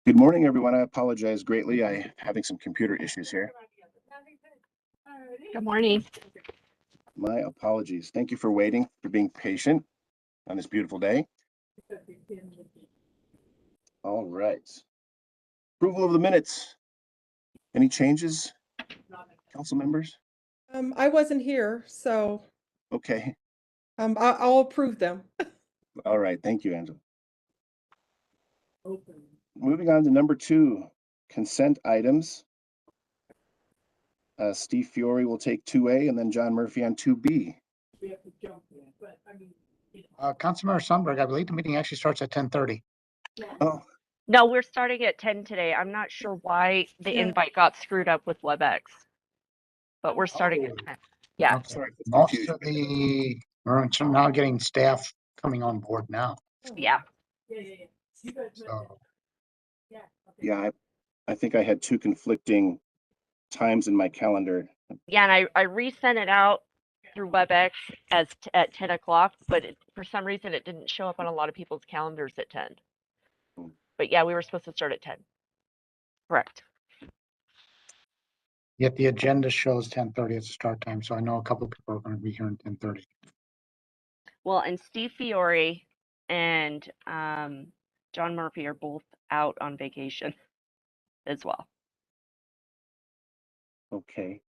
Good morning, everyone. I apologize greatly. I'm having some computer issues here. Good morning. My apologies. Thank you for waiting, for being patient on this beautiful day. All right. Approval of the minutes. Any changes, council members? I wasn't here, so Okay. I'll approve them. All right. Thank you, Angela. Moving on to number 2, consent items. Steve Fiore will take 2A and then John Murphy on 2B. Councilmember Sundberg, I believe the meeting actually starts at 10:30. Oh, No, we're starting at 10 today. I'm not sure why the Yeah. invite got screwed up with WebEx, but we're starting at 10. Yeah. Okay. sorry for the Most confusion. we're now getting staff coming on board now. Yeah. So Yeah, I think I had 2 conflicting times in my calendar. Yeah, and I resent it out through WebEx as at 10 o'clock, but for some reason it didn't show up on a lot of people's calendars at 10. But yeah, we were supposed to start at 10. Correct. yet the agenda shows 10:30 as the start time. So I know a couple of people are going to be here at 10:30. Well, and Steve Fiore and John Murphy are both out on vacation as well. Okay.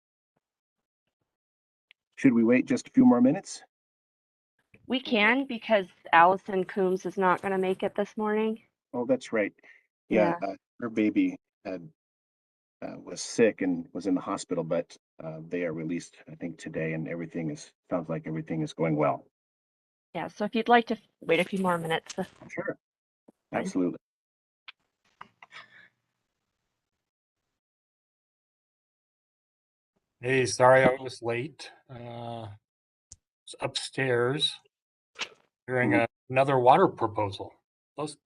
Should we wait just a few more minutes? We can because Allison Coombs is not going to make it this morning. Oh, that's right. Yeah, her baby had was sick and was in the hospital, but they are released, I think, today, and sounds like everything is going well. Yeah, so if you'd like to wait a few more minutes. Sure. Fine. Absolutely. Hey, sorry I was late. Was upstairs hearing another water proposal. Those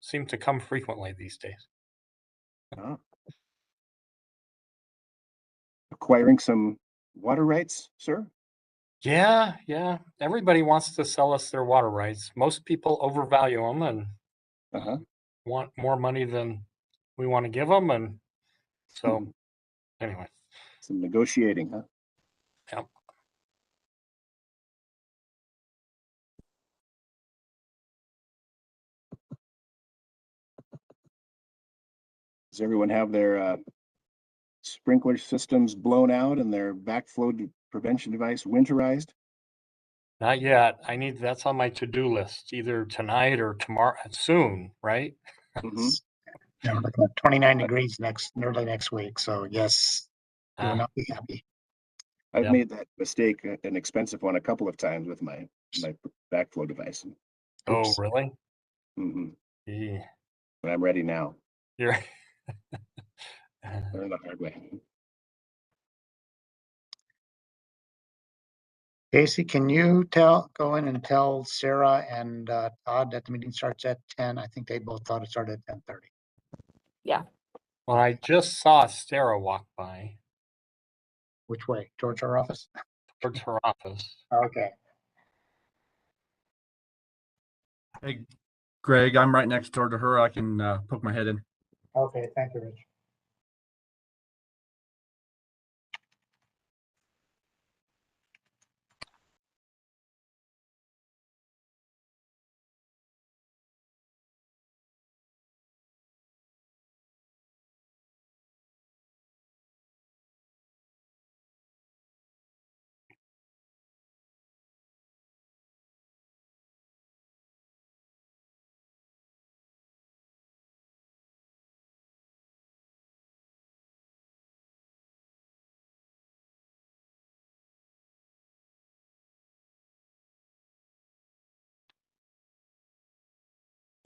seem to come frequently these days. Acquiring some water rights, sir? Yeah. Everybody wants to sell us their water rights. Most people overvalue them and want more money than we want to give them. And so, anyway. Some negotiating, huh? Yep. Does everyone have their sprinkler systems blown out and their backflow prevention device winterized? Not yet. That's on my to-do list, either tonight or tomorrow, soon, right? Yeah, we're looking at 29 degrees early next week. So yes, you will not be happy. I've made that mistake, an expensive one, a couple of times with my backflow device. Oh, really? Yeah. But I'm ready now. You're Learn the hard way. Casey, can you go in and tell Sarah and Todd that the meeting starts at 10? I think they both thought it started at 10:30. Yeah. Well, I just saw Sarah walk by. Which way? Towards her office? Towards her office. Okay. Hey, Greg, I'm right next door to her. I can poke my head in. Okay, thank you, Rich.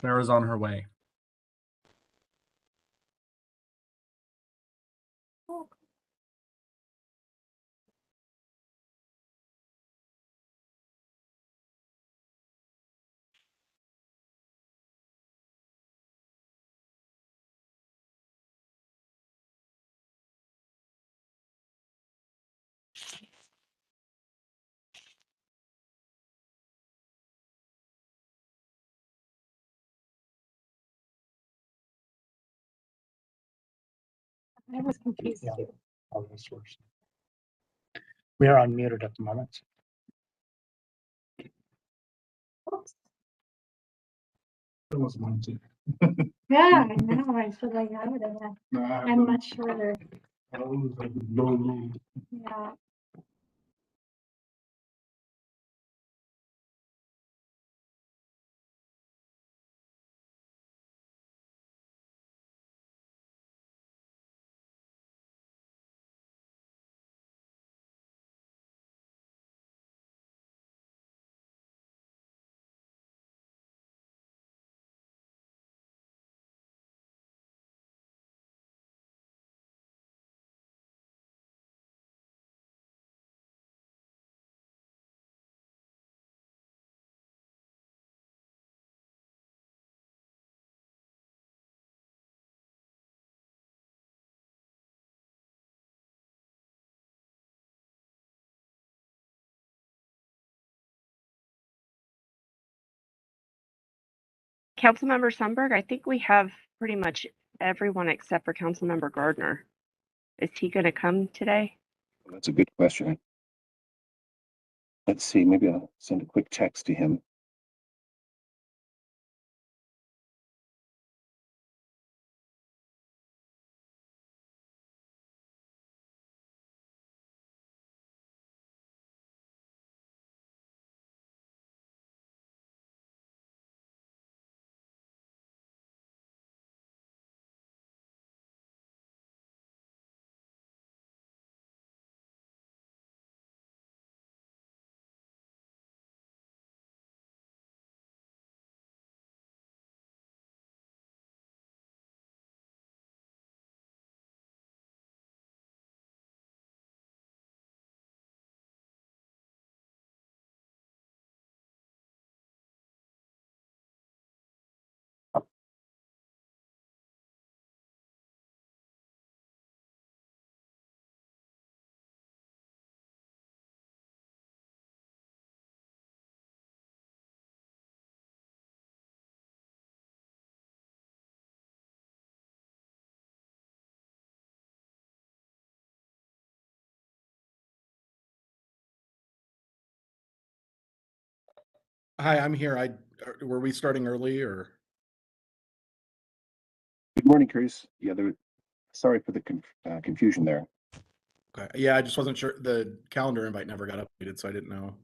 Sarah's on her way. I was confused Yeah. too. all those words. We are unmuted at the moment. Oops. It was mine too. Yeah, I know. I feel like I would have. I'm much shorter. Yeah. Councilmember Sundberg, I think we have pretty much everyone except for Councilmember Gardner. Is he going to come today? That's a good question. Let's see, maybe I'll send a quick text to him. Hi, I'm here. Were we starting early or? Good morning, Chris. Yeah, sorry for the confusion there. Okay. Yeah, I just wasn't sure. The calendar invite never got updated, so I didn't know.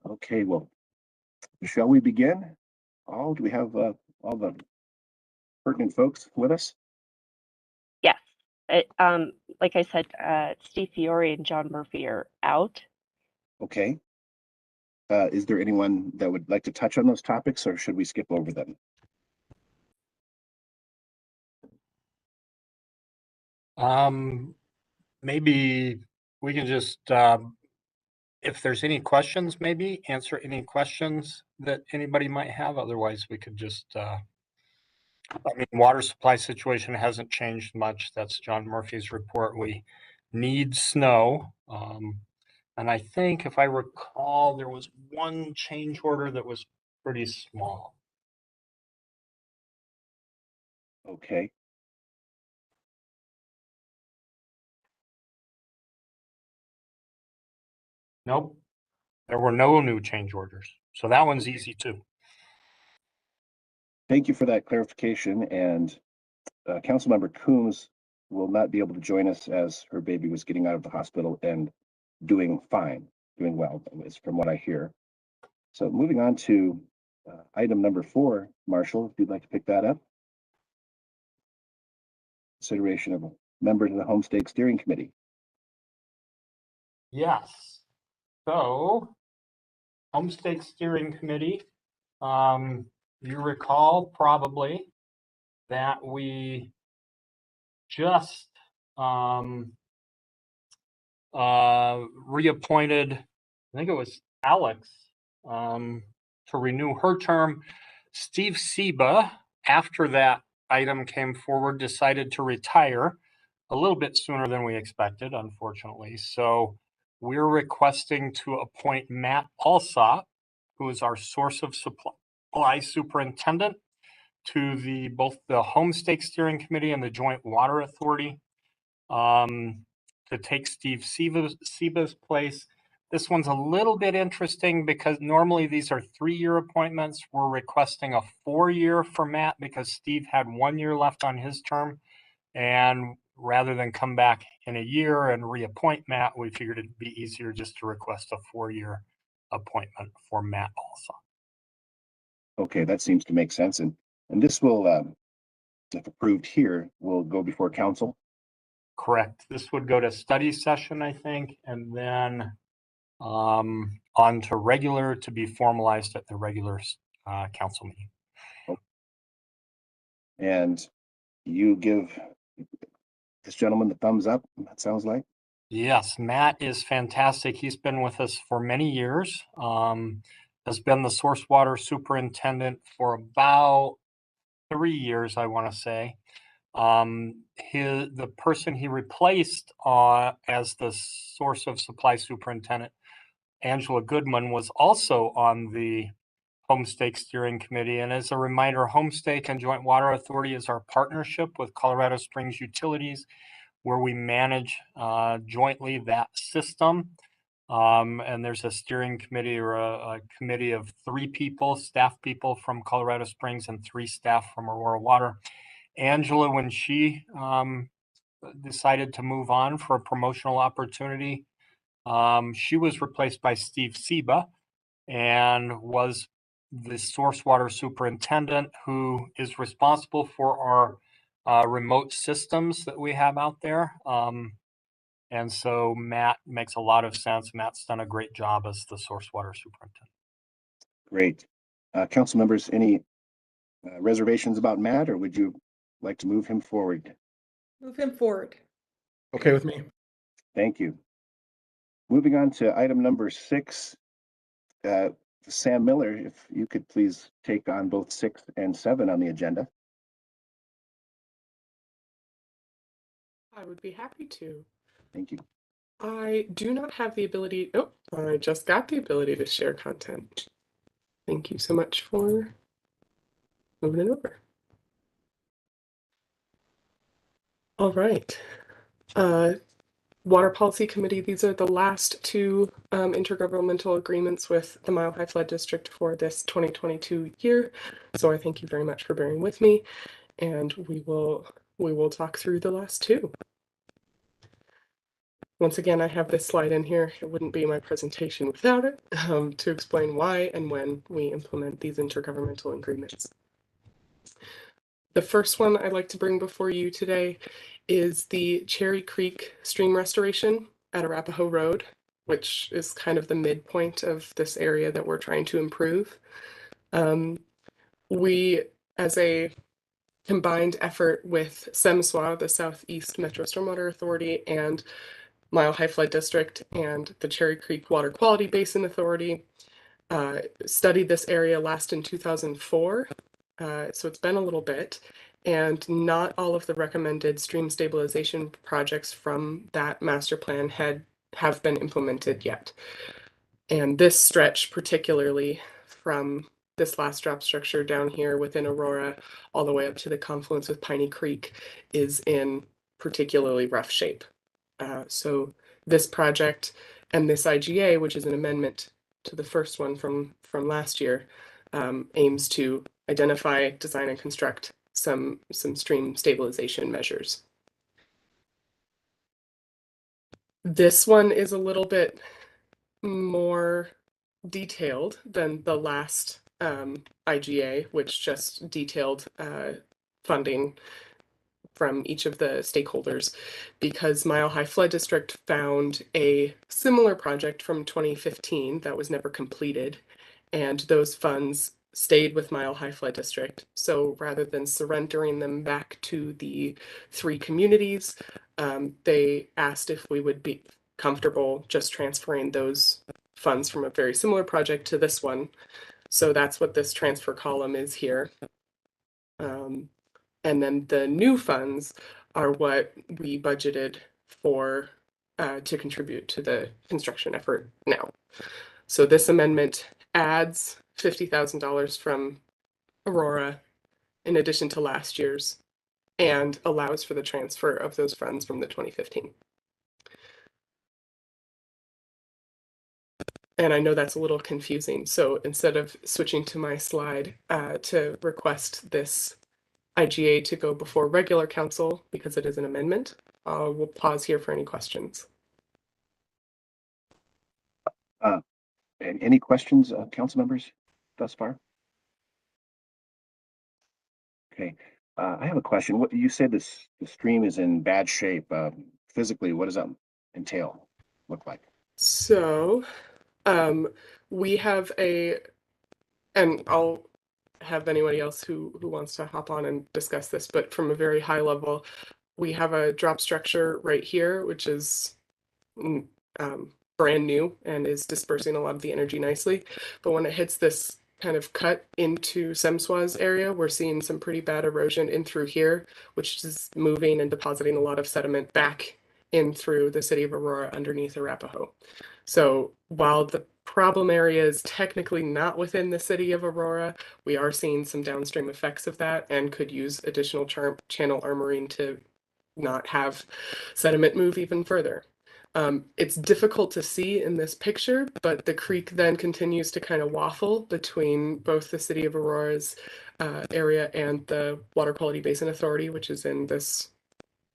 Okay, well, shall we begin? Do we have all the pertinent folks with us? Yes. Like I said, Steve Fiore and John Murphy are out. Okay. Is there anyone that would like to touch on those topics, or should we skip over them? Maybe we can just, if there's any questions, maybe answer any questions that anybody might have. Otherwise, we could just, I mean, water supply situation hasn't changed much. That's John Murphy's report. We need snow. And I think if I recall, there was one change order that was pretty small. Okay. Nope. There were no new change orders. So that one's easy too. Thank you for that clarification. And Councilmember Coombs will not be able to join us as her baby was getting out of the hospital and doing fine, doing well, is from what I hear. So moving on to item number 4, Marshall, if you'd like to pick that up. Consideration of a member to the Homestake Steering Committee. Yes. So, Homestake Steering Committee, you recall probably that we just reappointed, I think it was Alex, to renew her term. Steve Seba, after that item came forward, decided to retire a little bit sooner than we expected, unfortunately. So we're requesting to appoint Matt Alsop, who is our source of supply superintendent, to both the Homestake Steering Committee and the Joint Water Authority to take Steve Seba's place. This one's a little bit interesting because normally these are 3-year appointments. We're requesting a 4-year for Matt because Steve had 1 year left on his term. And rather than come back in a year and reappoint Matt, we figured it'd be easier just to request a 4-year appointment for Matt also. Okay, that seems to make sense. And this will, if approved here, will go before council. Correct. This would go to study session, I think, and then on to regular to be formalized at the regular council meeting. And you give this gentleman the thumbs up, it sounds like. Yes, Matt is fantastic. He's been with us for many years. Has been the source water superintendent for about 3 years, I want to say. The person he replaced as the source of supply superintendent, Angela Goodman, was also on the Homestake Steering Committee. And as a reminder, Homestake and Joint Water Authority is our partnership with Colorado Springs Utilities, where we manage jointly that system. And there's a steering committee or a committee of 3 people, staff people from Colorado Springs and 3 staff from Aurora Water. Angela, when she decided to move on for a promotional opportunity, she was replaced by Steve Seba and was the source water superintendent who is responsible for our remote systems that we have out there. And so Matt makes a lot of sense. Matt's done a great job as the source water superintendent. Great. Council members, any reservations about Matt, or would you like to move him forward? Move him forward. Okay with me. Thank you. Moving on to item number 6, Sam Miller, if you could please take on both 6 and 7 on the agenda. I would be happy to. Thank you. I do not have the ability. Oh, I just got the ability to share content. Thank you so much for moving it over. All right. Water Policy Committee, these are the last 2 intergovernmental agreements with the Mile High Flood District for this 2022 year. So I thank you very much for bearing with me, and we will talk through the last 2. Once again, I have this slide in here. It wouldn't be my presentation without it, to explain why and when we implement these intergovernmental agreements. The first one I'd like to bring before you today is the Cherry Creek stream restoration at Arapahoe Road, which is kind of the midpoint of this area that we're trying to improve. We, as a combined effort with SEMSWA, the Southeast Metro Stormwater Authority, and Mile High Flood District and the Cherry Creek Water Quality Basin Authority, studied this area last in 2004. So it's been a little bit, and not all of the recommended stream stabilization projects from that master plan have been implemented yet. And this stretch, particularly from this last drop structure down here within Aurora, all the way up to the confluence with Piney Creek, is in particularly rough shape. So this project and this IGA, which is an amendment to the first one from last year, aims to identify, design, and construct some stream stabilization measures. This one is a little bit more detailed than the last IGA, which just detailed funding from each of the stakeholders, because Mile High Flood District found a similar project from 2015 that was never completed, and those funds stayed with Mile High Flood District. So rather than surrendering them back to the 3 communities, they asked if we would be comfortable just transferring those funds from a very similar project to this one. So that's what this transfer column is here. And then the new funds are what we budgeted for to contribute to the construction effort now. So this amendment adds $50,000 from Aurora in addition to last year's, and allows for the transfer of those funds from the 2015. And I know that's a little confusing. So instead of switching to my slide to request this IGA to go before regular council, because it is an amendment, we'll pause here for any questions. Any questions, council members thus far? Okay, I have a question. What you said, the stream is in bad shape. Physically, what does that entail? Look like? So we have and I'll have anybody else who wants to hop on and discuss this, but from a very high level, we have a drop structure right here, which is brand new and is dispersing a lot of the energy nicely. But when it hits this kind of cut into Semswa's area, we're seeing some pretty bad erosion in through here, which is moving and depositing a lot of sediment back in through the city of Aurora underneath Arapahoe. So while the problem area is technically not within the city of Aurora, we are seeing some downstream effects of that and could use additional channel armoring to not have sediment move even further. It's difficult to see in this picture, but the creek then continues to kind of waffle between both the city of Aurora's area and the Water Quality Basin Authority, which is in this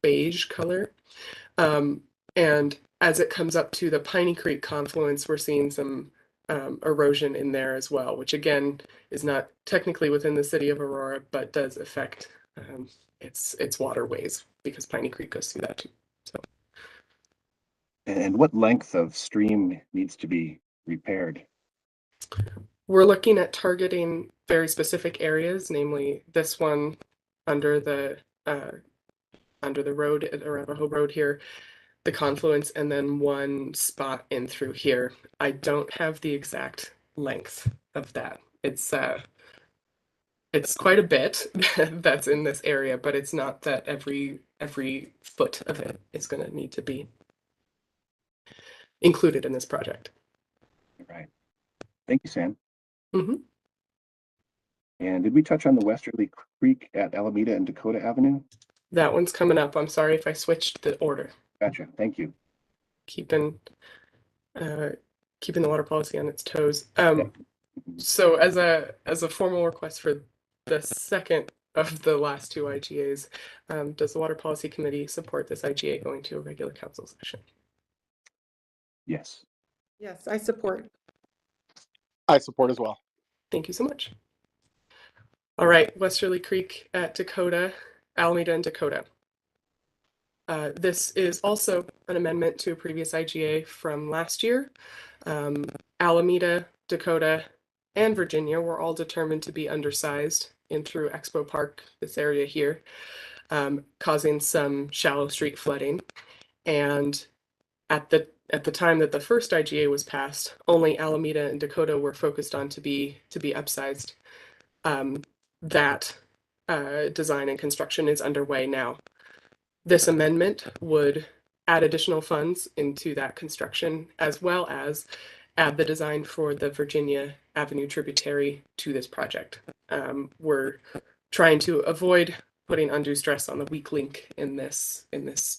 beige color. And as it comes up to the Piney Creek confluence, we're seeing some erosion in there as well, which again is not technically within the city of Aurora, but does affect its waterways because Piney Creek goes through that too. So. And what length of stream needs to be repaired? We're looking at targeting very specific areas, namely this one under the road at Arapahoe Road here, the confluence, and then one spot in through here. I don't have the exact length of that. It's quite a bit that's in this area, but it's not that every foot of it is going to need to be included in this project. Right. Thank you, Sam. Mm-hmm. And did we touch on the Westerly Creek at Alameda and Dakota Avenue? That one's coming up. I'm sorry if I switched the order. Gotcha. Thank you. Keeping the water policy on its toes. So as a formal request for the second of the last two IGAs, does the Water Policy Committee support this IGA going to a regular council session? Yes. Yes, I support. I support as well. Thank you so much. All right, Westerly Creek at Dakota, Alameda and Dakota. This is also an amendment to a previous IGA from last year. Alameda, Dakota, and Virginia were all determined to be undersized in through Expo Park, this area here, causing some shallow street flooding. And at the time that the first IGA was passed, only Alameda and Dakota were focused on to be upsized. That design and construction is underway now. This amendment would add additional funds into that construction, as well as add the design for the Virginia Avenue tributary to this project. We're trying to avoid putting undue stress on the weak link in this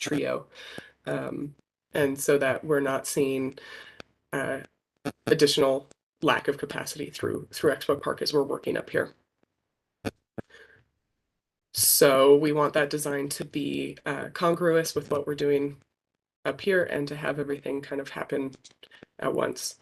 trio, and so that we're not seeing additional lack of capacity through Expo Park as we're working up here. So we want that design to be congruous with what we're doing up here and to have everything kind of happen at once.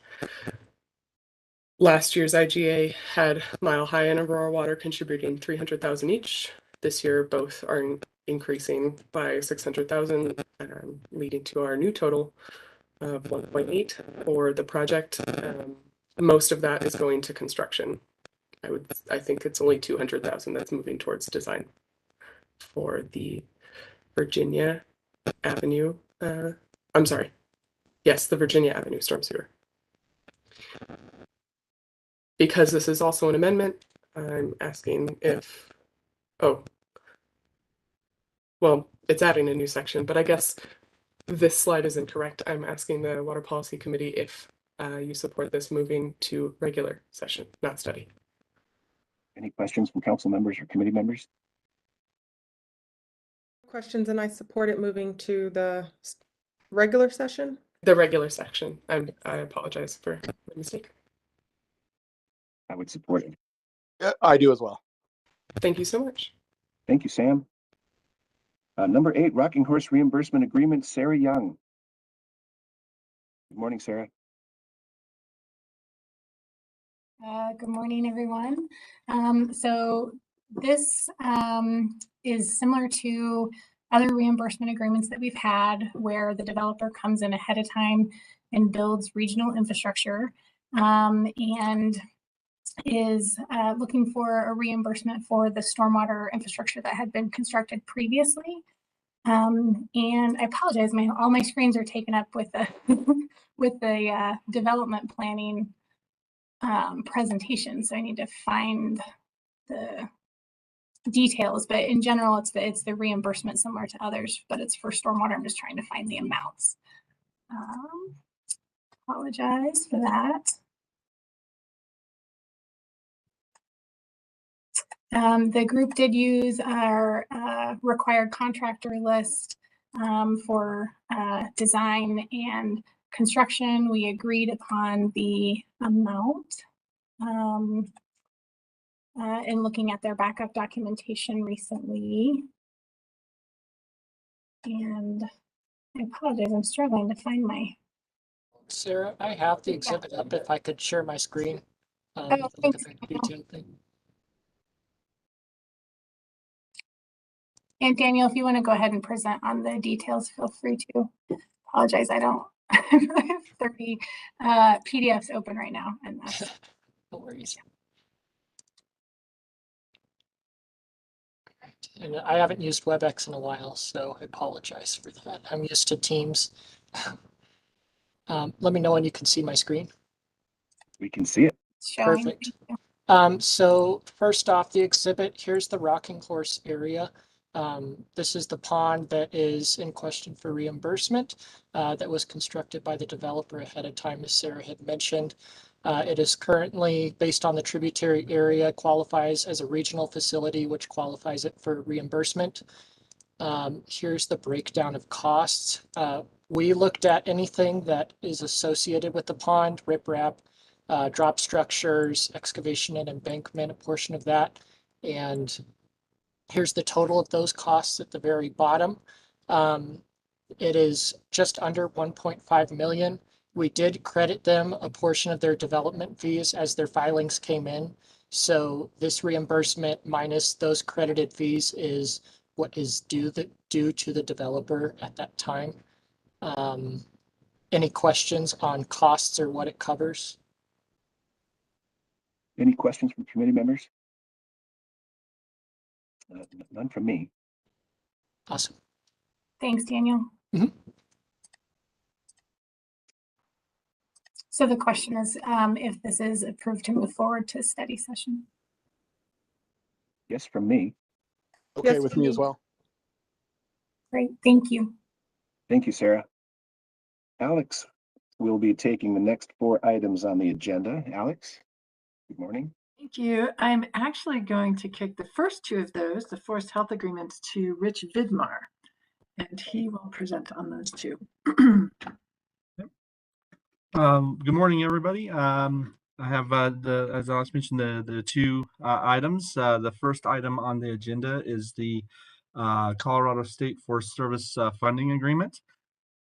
Last year's IGA had Mile High and Aurora Water contributing $300,000 each. This year, both are increasing by $600,000, leading to our new total of 1.8 for the project. Most of that is going to construction. I think it's only 200,000 that's moving towards design for the Virginia Avenue. I'm sorry. Yes, the Virginia Avenue storm sewer. Because this is also an amendment, I'm asking if, well, it's adding a new section, but I guess this slide is incorrect. I'm asking the Water Policy Committee if you support this moving to regular session, not study. Any questions from council members or committee members? Questions, and I support it moving to the regular session. The regular section. I apologize for my mistake. I would support it. Yeah, I do as well. Thank you so much. Thank you, Sam. Number 8, Rocking Horse Reimbursement Agreement, Sarah Young. Good morning, Sarah. Good morning, everyone. So this is similar to other reimbursement agreements that we've had where the developer comes in ahead of time and builds regional infrastructure and is looking for a reimbursement for the stormwater infrastructure that had been constructed previously. And I apologize, all my screens are taken up with the with the development planning presentation, so I need to find the details, but in general it's the reimbursement similar to others, but it's for stormwater. I'm just trying to find the amounts. Apologize for that. The group did use our required contractor list for design and construction. We agreed upon the amount in looking at their backup documentation recently. And I apologize, I'm struggling to find my. Sarah, I have the exhibit up if I could share my screen. Oh, Look at thanks. the detailed thing. And Daniel, if you want to go ahead and present on the details, feel free to. Apologize, I don't I have 30 PDFs open right now, and that's No worries. And I haven't used WebEx in a while, so I apologize for that. I'm used to Teams. Let me know when you can see my screen. We can see it. showing. Perfect. So first off, the exhibit, here's the Rocking Horse area. This is the pond that is in question for reimbursement that was constructed by the developer ahead of time, as Sarah had mentioned. It is currently, based on the tributary area, qualifies as a regional facility, which qualifies it for reimbursement. Here's the breakdown of costs. We looked at anything that is associated with the pond, riprap, drop structures, excavation and embankment, a portion of that. And here's the total of those costs at the very bottom. It is just under 1.5 million. We did credit them a portion of their development fees as their filings came in. So this reimbursement minus those credited fees is what is due to the developer at that time. Any questions on costs or what it covers? Any questions from committee members? None from me. Awesome. Thanks, Daniel. Mhm. So the question is if this is approved to move forward to study session. Yes, from me. Okay, Yes, with for me me. as well. Great, thank you. Thank you, Sarah. Alex will be taking the next 4 items on the agenda. Alex, good morning. Thank you. I'm actually going to kick the first 2 of those, the forest health agreements, to Rich Vidmar, and he will present on those 2. Good morning, everybody. I have as Alex mentioned, the 2 items. The first item on the agenda is the Colorado State Forest Service funding agreement.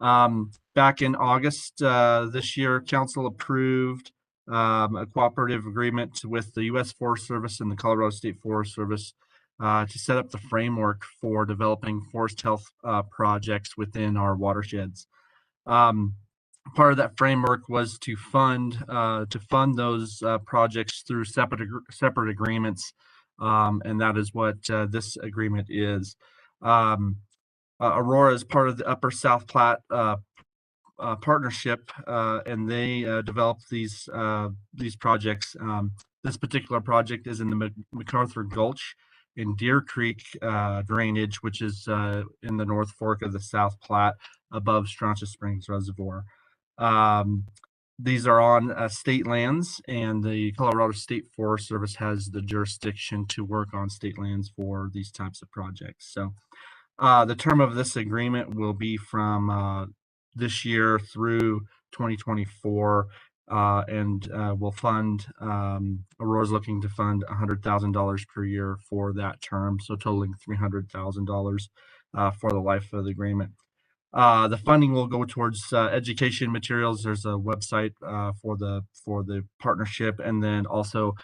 Back in August this year, Council approved a cooperative agreement with the U.S. Forest Service and the Colorado State Forest Service to set up the framework for developing forest health projects within our watersheds. Part of that framework was to fund those projects through separate agreements, and that is what this agreement is. Aurora is part of the Upper South Platte partnership, and they developed these projects. This particular project is in the MacArthur Gulch in Deer Creek drainage, which is in the North Fork of the South Platte above Strontia Springs Reservoir. these are on state lands, and the Colorado State Forest Service has the jurisdiction to work on state lands for these types of projects. So the term of this agreement will be from this year through 2024, and will fund, Aurora's looking to fund $100,000 per year for that term, so totaling $300,000 for the life of the agreement. The funding will go towards education materials. There's a website for the partnership, and then also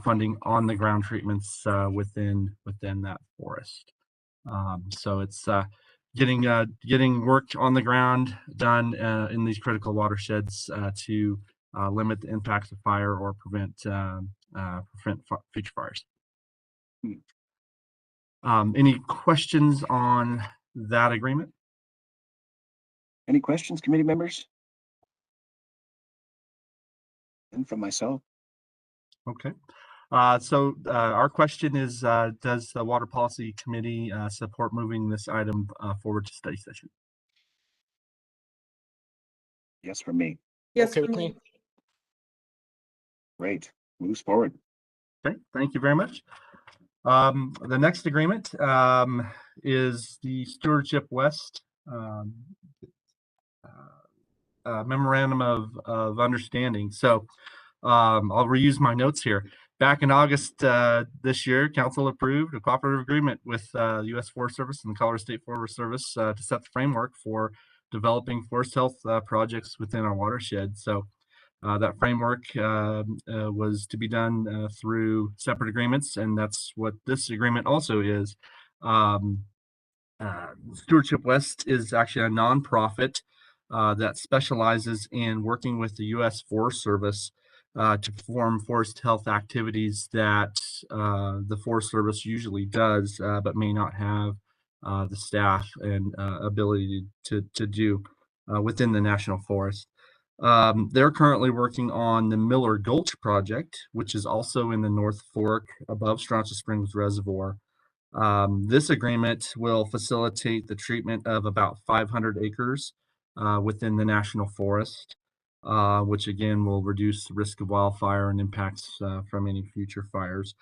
funding on the ground treatments within that forest. So it's getting work on the ground done in these critical watersheds to limit the impacts of fire or prevent future fires. Any questions on that agreement? Any questions, committee members? And from myself? Okay. So our question is, does the Water Policy Committee support moving this item forward to study session? Yes, from me. Yes, Okay for with me. me. Great. Moves forward. Okay, thank you very much. The next agreement is the Stewardship West Memorandum of Understanding. So I'll reuse my notes here. Back in August this year, Council approved a cooperative agreement with the U.S. Forest Service and the Colorado State Forest Service to set the framework for developing forest health projects within our watershed. So that framework was to be done through separate agreements, and that's what this agreement also is. Stewardship West is actually a nonprofit that specializes in working with the U.S. Forest Service to perform forest health activities that the Forest Service usually does, but may not have the staff and ability to do within the national forest. They're currently working on the Miller Gulch project, which is also in the North Fork above Strontia Springs Reservoir. This agreement will facilitate the treatment of about 500 acres within the national forest, which again will reduce the risk of wildfire and impacts from any future fires.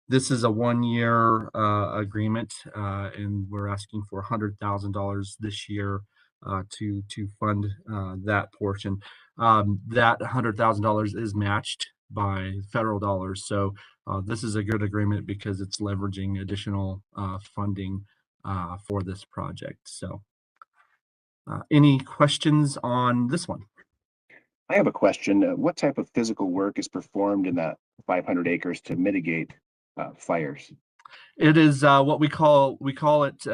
This is a one-year agreement, and we're asking for $100,000 this year to fund that portion. That $100,000 is matched by federal dollars. So this is a good agreement because it's leveraging additional funding for this project. So any questions on this one? I have a question. What type of physical work is performed in that 500 acres to mitigate fires? It is what we call it.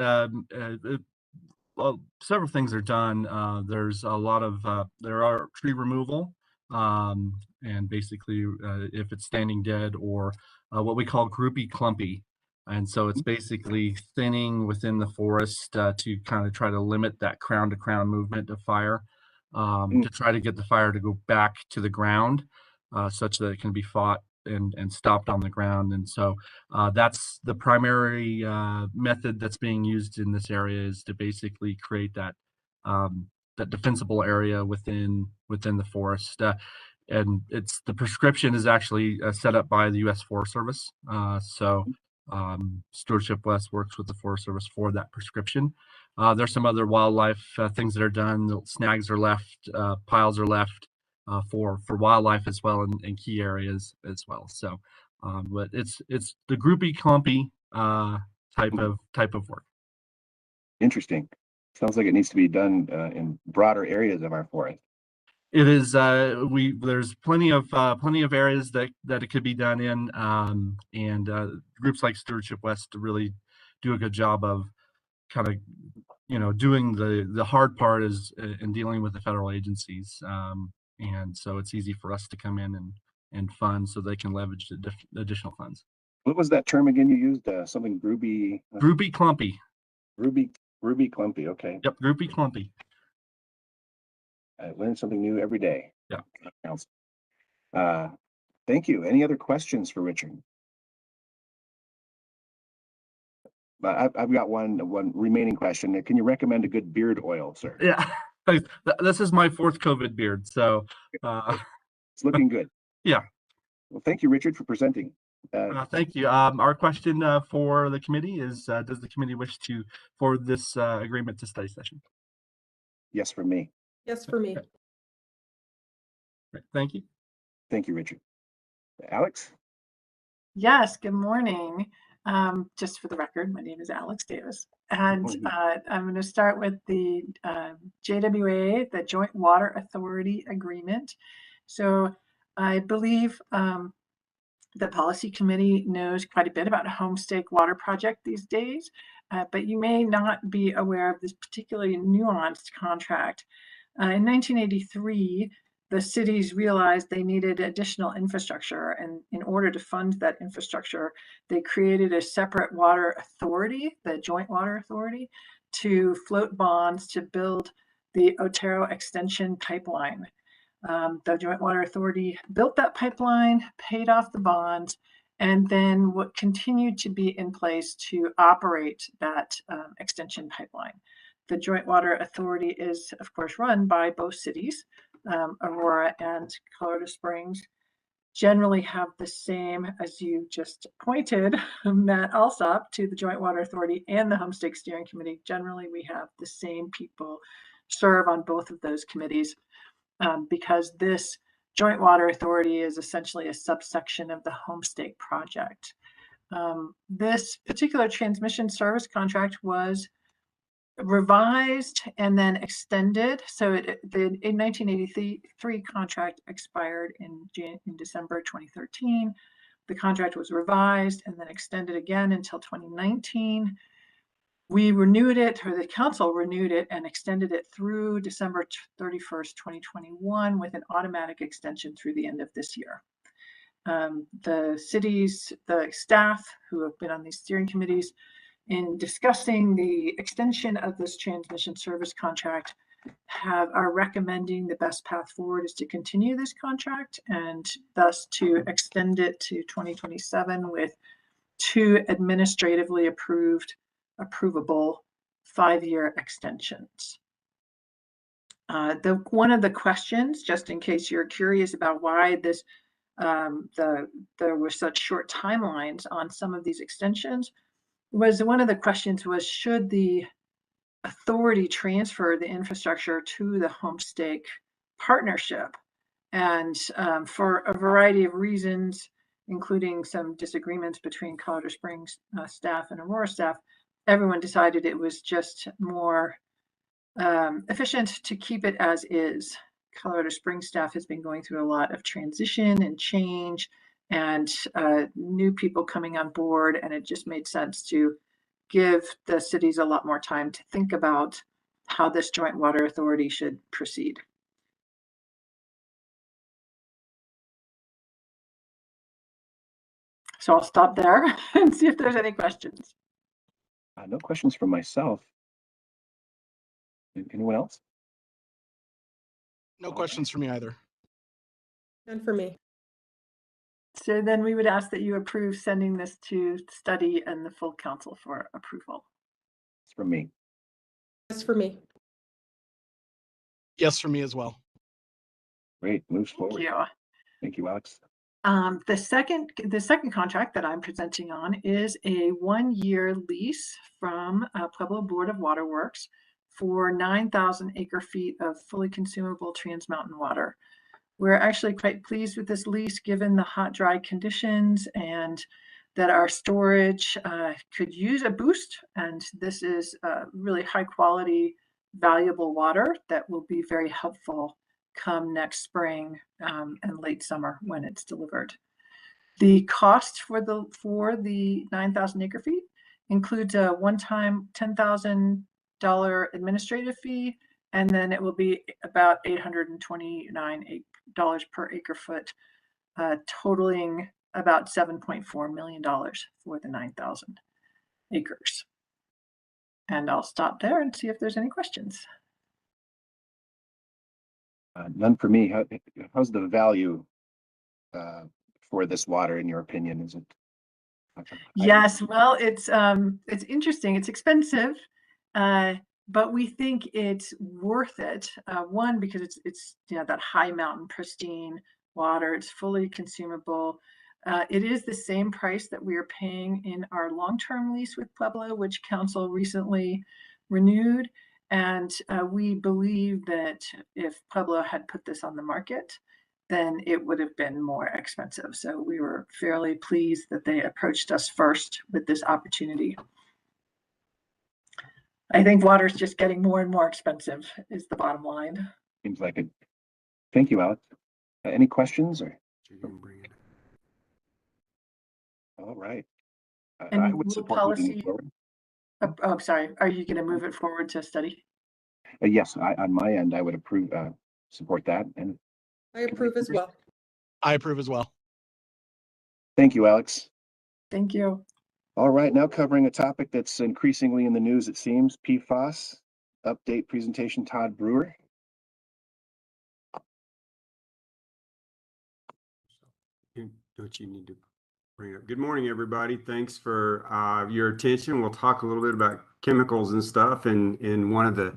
Well, several things are done. There's a lot of there are tree removal, and basically if it's standing dead, or what we call groupy clumpy, and so it's basically thinning within the forest to kind of try to limit that crown to crown movement of fire, to try to get the fire to go back to the ground such that it can be fought and stopped on the ground. And so that's the primary method that's being used in this area, is to basically create that that defensible area within the forest. And it's the prescription is actually set up by the U.S. Forest Service. So Stewardship West works with the Forest Service for that prescription. There's some other wildlife things that are done. Snags are left, piles are left for wildlife as well, in key areas as well. So, but it's the groupy clumpy type of work. Interesting. Sounds like it needs to be done in broader areas of our forest. It is. There's plenty of areas that it could be done in, and groups like Stewardship West really do a good job of kind of doing the hard part is in dealing with the federal agencies, and so it's easy for us to come in and fund so they can leverage the additional funds. What was that term again you used? Something groupy? Groupy clumpy. Groupy clumpy. Okay. Yep, groupy clumpy. I learn something new every day. Yeah. Thank you. Any other questions for Richard? I've got one remaining question. Can you recommend a good beard oil, sir? Yeah. This is my fourth COVID beard, so It's looking good. Yeah. Well, thank you, Richard, for presenting. Thank you. Our question for the committee is, does the committee wish to forward this agreement to study session? Yes, for me. Yes, for me. Right. Thank you. Thank you, Richard. Alex? Yes, good morning. Just for the record, my name is Alex Davis, and I'm going to start with the JWA, the Joint Water Authority Agreement. So I believe the policy committee knows quite a bit about Homestake Water Project these days, but you may not be aware of this particularly nuanced contract. In 1983, the cities realized they needed additional infrastructure, and in order to fund that infrastructure, they created a separate water authority, the Joint Water Authority, to float bonds to build the Otero Extension Pipeline. The Joint Water Authority built that pipeline, paid off the bonds, and then what continued to be in place to operate that extension pipeline. The Joint Water Authority is, of course, run by both cities. Aurora and Colorado Springs generally have the same, as you just pointed, Matt Alsop, to the Joint Water Authority and the Homestake Steering Committee. Generally, we have the same people serve on both of those committees. Because this Joint Water Authority is essentially a subsection of the Homestake project. This particular transmission service contract was revised and then extended. So the 1983 contract expired in December 2013. The contract was revised and then extended again until 2019. We renewed it, or the council renewed it and extended it through December 31st, 2021 with an automatic extension through the end of this year. The cities, the staff who have been on these steering committees in discussing the extension of this transmission service contract are recommending the best path forward is to continue this contract and thus to extend it to 2027 with 2 administratively approvable 5-year extensions. One of the questions, just in case you're curious about why this there were such short timelines on some of these extensions, one of the questions was, should the authority transfer the infrastructure to the Homestake partnership? And for a variety of reasons, including some disagreements between Colorado Springs staff and Aurora staff, everyone decided it was just more efficient to keep it as is. Colorado Springs staff has been going through a lot of transition and change and new people coming on board, and it just made sense to give the cities a lot more time to think about how this Joint Water Authority should proceed. So I'll stop there and see if there's any questions. No questions from myself. Anyone else? No questions for me either. And for me. So then we would ask that you approve sending this to study and the full council for approval. It's from me. Yes, for me. Yes, for me as well. Great, moves forward. Thank you. Thank you, Alex. The second contract that I'm presenting on is a 1-year lease from Pueblo Board of Waterworks for 9,000 acre-feet of fully consumable Trans Mountain water. We're actually quite pleased with this lease given the hot, dry conditions and that our storage could use a boost. And this is really high quality, valuable water that will be very helpful come next spring and late summer when it's delivered. The cost for the 9,000 acre feet includes a one-time $10,000 administrative fee, and then it will be about $829 per acre foot, totaling about $7.4 million for the 9,000 acres. And I'll stop there and see if there's any questions. None for me. How's the value for this water, in your opinion? Is it? Yes, well, it's interesting. It's expensive. but we think it's worth it. One, because it's that high mountain pristine water. It's fully consumable. It is the same price that we are paying in our long-term lease with Pueblo, which council recently renewed. And we believe that if Pueblo had put this on the market, then it would have been more expensive. So we were fairly pleased that they approached us first with this opportunity. I think water's just getting more and more expensive is the bottom line. Seems like it. Thank you, Alex. Any questions or? All right. And I would will support moving policy, it forward. oh, I'm sorry, are you going to move it forward to study? Yes, on my end, I would approve, support that. And I approve as well. I approve as well. thank you, Alex. Thank you. All right, now covering a topic that's increasingly in the news, it seems, PFAS. Update presentation, Todd Brewer. Don't you need to bring up? Good morning, everybody. Thanks for your attention. We'll talk a little bit about chemicals and stuff. And one of the,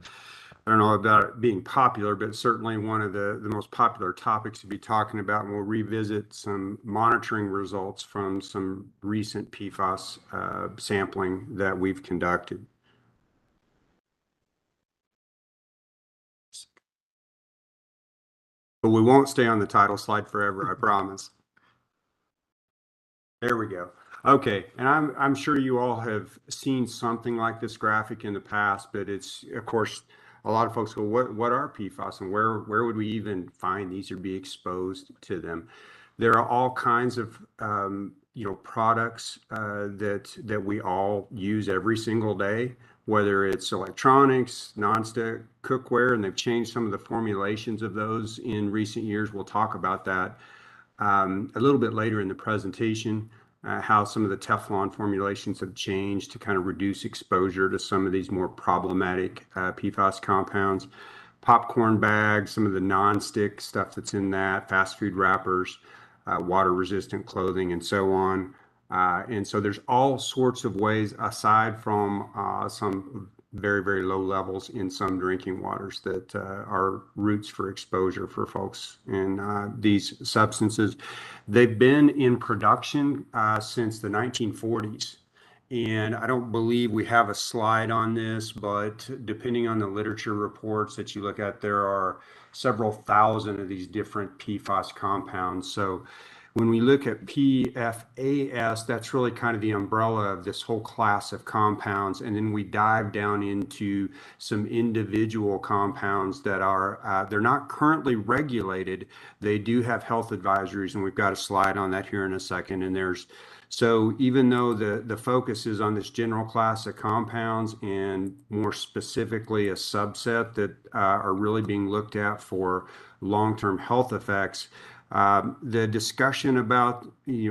I don't know about it being popular, but certainly one of the most popular topics to be talking about. And we'll revisit some monitoring results from some recent PFAS sampling that we've conducted. But we won't stay on the title slide forever, I promise. There we go. Okay, and I'm sure you all have seen something like this graphic in the past, but it's, of course, a lot of folks go, what are PFAS and where would we even find these or be exposed to them? There are all kinds of products that we all use every single day, whether it's electronics, nonstick, cookware, and they've changed some of the formulations of those in recent years. We'll talk about that a little bit later in the presentation, how some of the Teflon formulations have changed to kind of reduce exposure to some of these more problematic PFAS compounds. Popcorn bags, some of the non-stick stuff that's in that, fast food wrappers, water-resistant clothing, and so on. And so there's all sorts of ways, aside from some very, very low levels in some drinking waters, that are routes for exposure for folks in these substances. They've been in production since the 1940s. And I don't believe we have a slide on this, but depending on the literature reports that you look at, there are several thousand of these different PFAS compounds. So when we look at PFAS, that's really kind of the umbrella of this whole class of compounds. And then we dive down into some individual compounds that are, they're not currently regulated. They do have health advisories, and we've got a slide on that here in a second. And so even though the focus is on this general class of compounds and more specifically a subset that are really being looked at for long-term health effects, the discussion about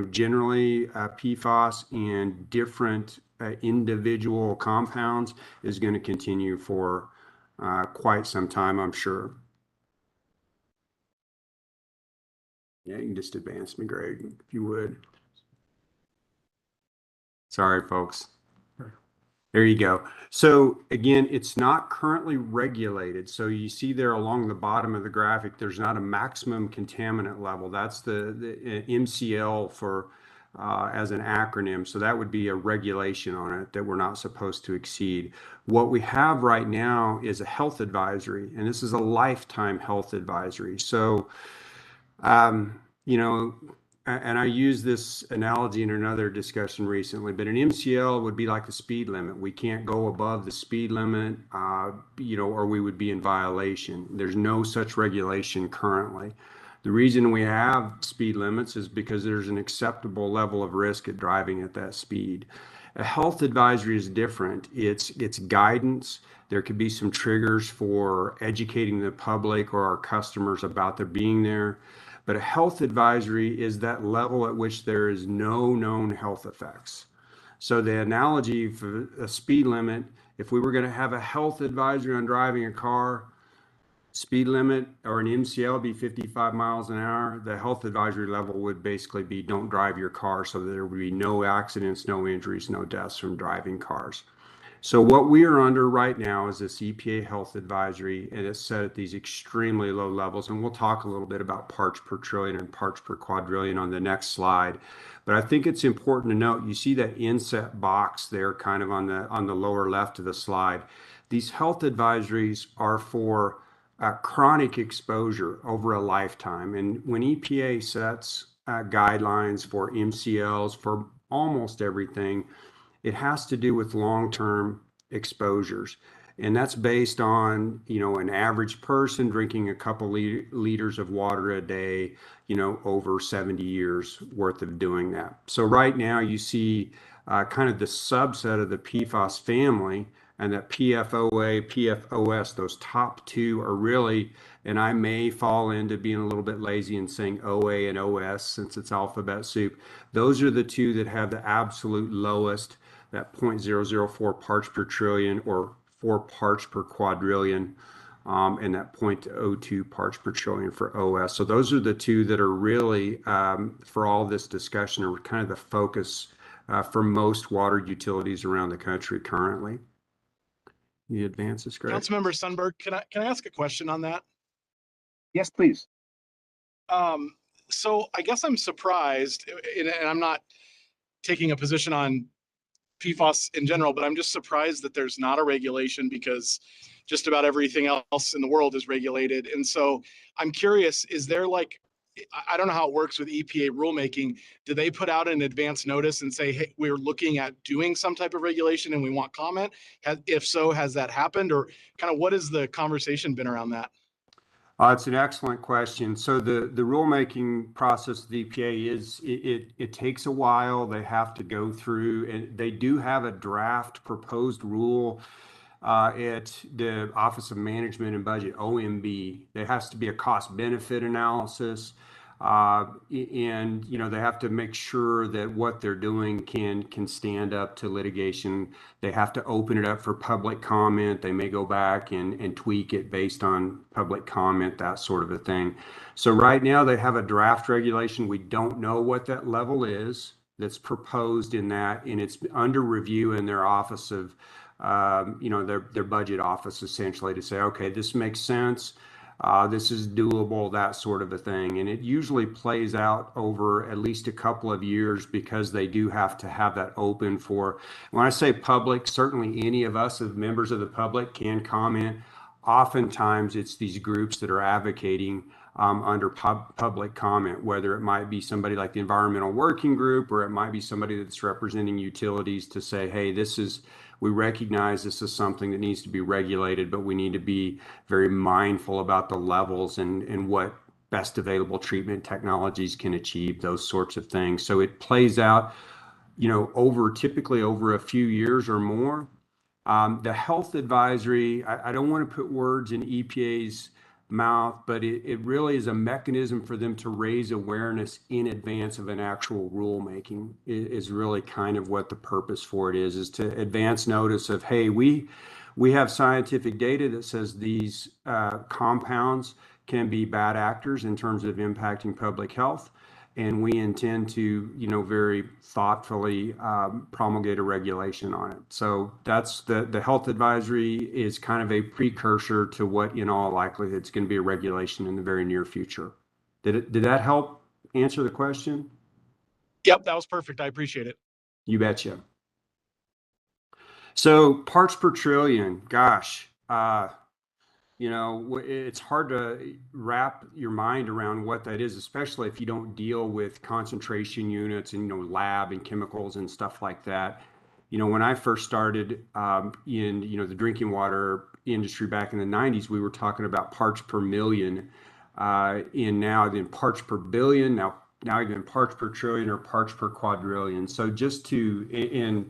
generally PFAS and different individual compounds is going to continue for quite some time, I'm sure. Yeah, you can just advance me, Greg, if you would. Sorry, folks. There you go. So again, it's not currently regulated. So you see there along the bottom of the graphic, there's not a maximum contaminant level. That's the MCL for as an acronym. So that would be a regulation on it that we're not supposed to exceed. What we have right now is a health advisory, and this is a lifetime health advisory. So, and I used this analogy in another discussion recently, but an MCL would be like the speed limit. We can't go above the speed limit, or we would be in violation. There's no such regulation currently. The reason we have speed limits is because there's an acceptable level of risk at driving at that speed. A health advisory is different. It's guidance. There could be some triggers for educating the public or our customers about there being there. But a health advisory is that level at which there is no known health effects. So the analogy for a speed limit, if we were going to have a health advisory on driving a car, speed limit or an MCL be 55 miles an hour, the health advisory level would basically be don't drive your car, so there would be no accidents, no injuries, no deaths from driving cars. So what we are under right now is this EPA Health Advisory, and it's set at these extremely low levels. And we'll talk a little bit about parts per trillion and parts per quadrillion on the next slide. But I think it's important to note, you see that inset box there kind of on the lower left of the slide. These health advisories are for chronic exposure over a lifetime. And when EPA sets guidelines for MCLs for almost everything, it has to do with long-term exposures. And that's based on, an average person drinking a couple liters of water a day, over 70 years worth of doing that. So right now you see kind of the subset of the PFAS family, and that PFOA, PFOS, those top two are really, and I may fall into being a little bit lazy and saying OA and OS since it's alphabet soup. Those are the two that have the absolute lowest, that 0.004 parts per trillion or 4 parts per quadrillion, and that 0.02 parts per trillion for OS. So those are the two that are really, for all this discussion, are kind of the focus for most water utilities around the country currently. The advances, Greg. Councilmember Sundberg, can I ask a question on that? Yes, please. So I guess I'm surprised, and I'm not taking a position on PFAS in general, but I'm just surprised that there's not a regulation, because just about everything else in the world is regulated. And so I'm curious, is there I don't know how it works with EPA rulemaking. Do they put out an advance notice and say, hey, we're looking at doing some type of regulation and we want comment? If so, has that happened? Or kind of what has the conversation been around that? It's an excellent question. So the rulemaking process of the EPA is, it takes a while. They have to go through, and they do have a draft proposed rule at the Office of Management and Budget, OMB. There has to be a cost benefit analysis. And they have to make sure that what they're doing can stand up to litigation. They have to open it up for public comment. They may go back and tweak it based on public comment, that sort of a thing. So right now they have a draft regulation. We don't know what that level is that's proposed in that, and it's under review in their office of their budget office, essentially, to say, okay, this makes sense. This is doable, that sort of a thing. And it usually plays out over at least a couple of years, because they do have to have that open for, when I say public, certainly any of us as members of the public can comment. Oftentimes it's these groups that are advocating under public comment, whether it might be somebody like the Environmental Working Group, or it might be somebody that's representing utilities to say, hey, we recognize this is something that needs to be regulated, but we need to be very mindful about the levels and what best available treatment technologies can achieve, those sorts of things. So it plays out, typically over a few years or more. The health advisory, I don't want to put words in EPA's mouth, but it really is a mechanism for them to raise awareness in advance of an actual rulemaking. Is really kind of what the purpose for it is to advance notice of, hey, we have scientific data that says these compounds can be bad actors in terms of impacting public health, and we intend to, very thoughtfully promulgate a regulation on it. So that's the health advisory is kind of a precursor to what, in all likelihood, is going to be a regulation in the very near future. Did that help answer the question? Yep, that was perfect. I appreciate it. You betcha. So parts per trillion, gosh, it's hard to wrap your mind around what that is, especially if you don't deal with concentration units and, lab and chemicals and stuff like that. When I first started in, the drinking water industry back in the 90s, we were talking about parts per million, and now then parts per billion, now even parts per trillion or parts per quadrillion. So just as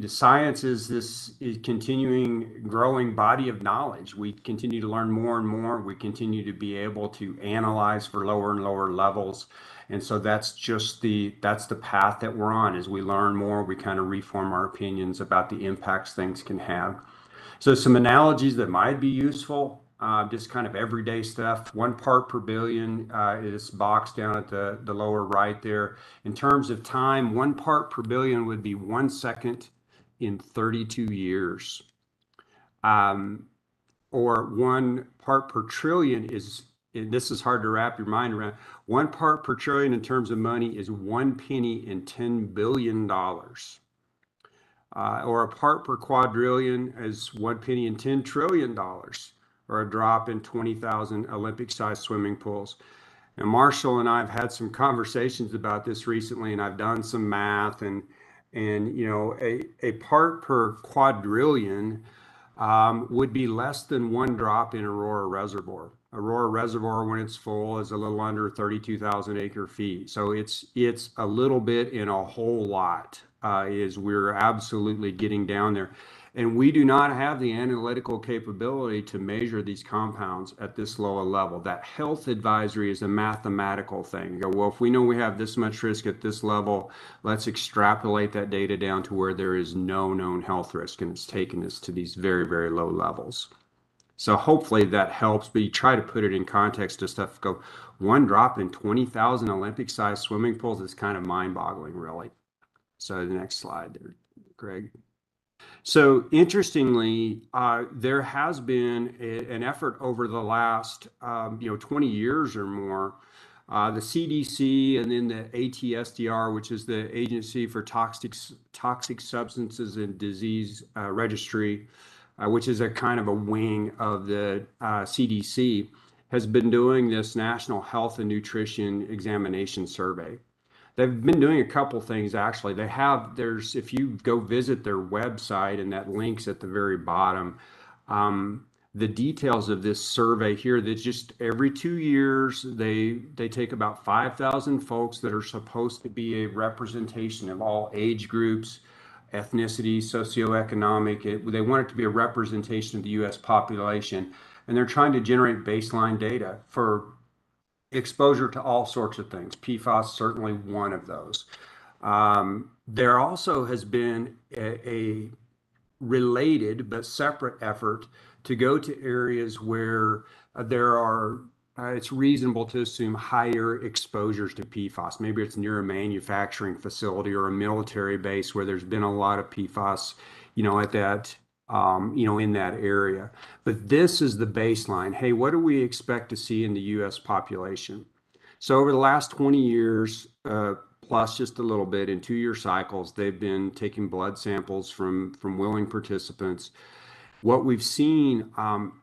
science is this continuing growing body of knowledge. We continue to learn more and more. We continue to be able to analyze for lower and lower levels. And so that's the path that we're on. As we learn more, we kind of reform our opinions about the impacts things can have. So some analogies that might be useful, just kind of everyday stuff. 1 part per billion is boxed down at the lower right there. In terms of time, 1 part per billion would be 1 second in 32 years. Or 1 part per trillion is, and this is hard to wrap your mind around, 1 part per trillion in terms of money is 1 penny in $10 billion. Or a part per quadrillion is 1 penny in $10 trillion, or a drop in 20,000 Olympic-sized swimming pools. And Marshall and I have had some conversations about this recently, and I've done some math, and you know, a part per quadrillion would be less than 1 drop in Aurora Reservoir. Aurora Reservoir, when it's full, is a little under 32,000 acre feet. So it's a little bit in a whole lot. Is we're absolutely getting down there. And we do not have the analytical capability to measure these compounds at this low a level. That health advisory is a mathematical thing. You go, well, if we know we have this much risk at this level, let's extrapolate that data down to where there is no known health risk, and it's taken us to these very, very low levels. So hopefully that helps, but you try to put it in context to stuff. Go, 1 drop in 20,000 Olympic-sized swimming pools is kind of mind-boggling, really. So the next slide there, Greg. So interestingly, there has been an effort over the last 20 years or more. The CDC and then the ATSDR, which is the Agency for Toxic Substances and Disease Registry, which is a kind of a wing of the CDC, has been doing this National Health and Nutrition Examination Survey. They've been doing a couple things, actually. If you go visit their website, and that link's at the very bottom, the details of this survey here, that just every 2 years, they take about 5,000 folks that are supposed to be a representation of all age groups, ethnicity, socioeconomic. They want it to be a representation of the U.S. population, and they're trying to generate baseline data for exposure to all sorts of things. PFAS certainly one of those. There also has been a related but separate effort to go to areas where there are, it's reasonable to assume, higher exposures to PFAS. Maybe it's near a manufacturing facility or a military base where there's been a lot of PFAS, at that, in that area. But this is the baseline. Hey, what do we expect to see in the U.S. population? So over the last 20 years, plus just a little bit in 2-year cycles, they've been taking blood samples from willing participants. What we've seen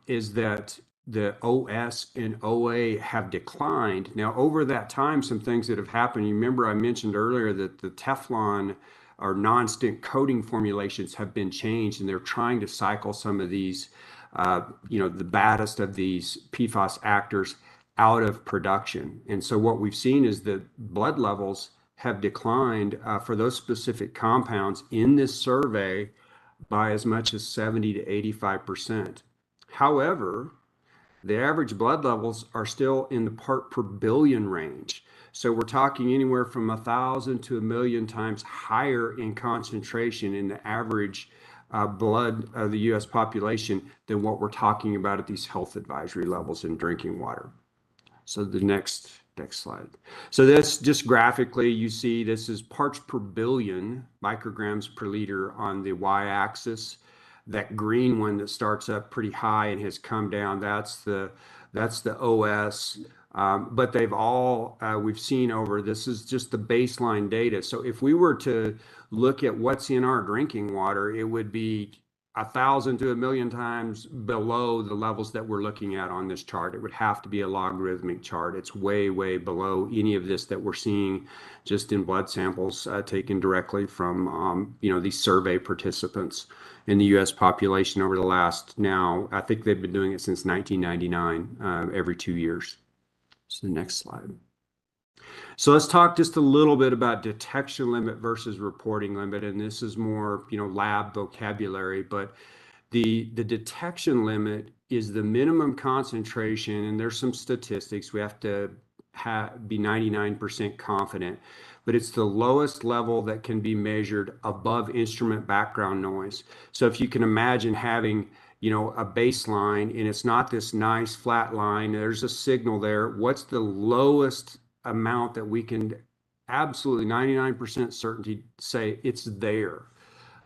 is that the OS and OA have declined. Now, over that time, some things that have happened. You remember I mentioned earlier that the Teflon or non-stick coating formulations have been changed, and they're trying to cycle some of these, the baddest of these PFAS actors out of production. And so what we've seen is that blood levels have declined for those specific compounds in this survey by as much as 70 to 85%. However, the average blood levels are still in the part per billion range. So we're talking anywhere from 1,000 to 1,000,000 times higher in concentration in the average blood of the U.S. population than what we're talking about at these health advisory levels in drinking water. So the next slide. So this just graphically, you see this is parts per billion micrograms per liter on the y-axis. That green one that starts up pretty high and has come down, that's the OS. But they've all, we've seen over, this is just the baseline data. So if we were to look at what's in our drinking water, it would be 1,000 to 1,000,000 times below the levels that we're looking at on this chart. It would have to be a logarithmic chart. It's way, way below any of this that we're seeing just in blood samples taken directly from, these survey participants in the U.S. population over the last, now, I think they've been doing it since 1999, every 2 years. So the next slide. So let's talk just a little bit about detection limit versus reporting limit. And this is more, lab vocabulary, but the detection limit is the minimum concentration. And there's some statistics. We have to be 99% confident, but it's the lowest level that can be measured above instrument background noise. So if you can imagine having a baseline, and it's not this nice flat line, there's a signal there. What's the lowest amount that we can absolutely 99% certainty say it's there?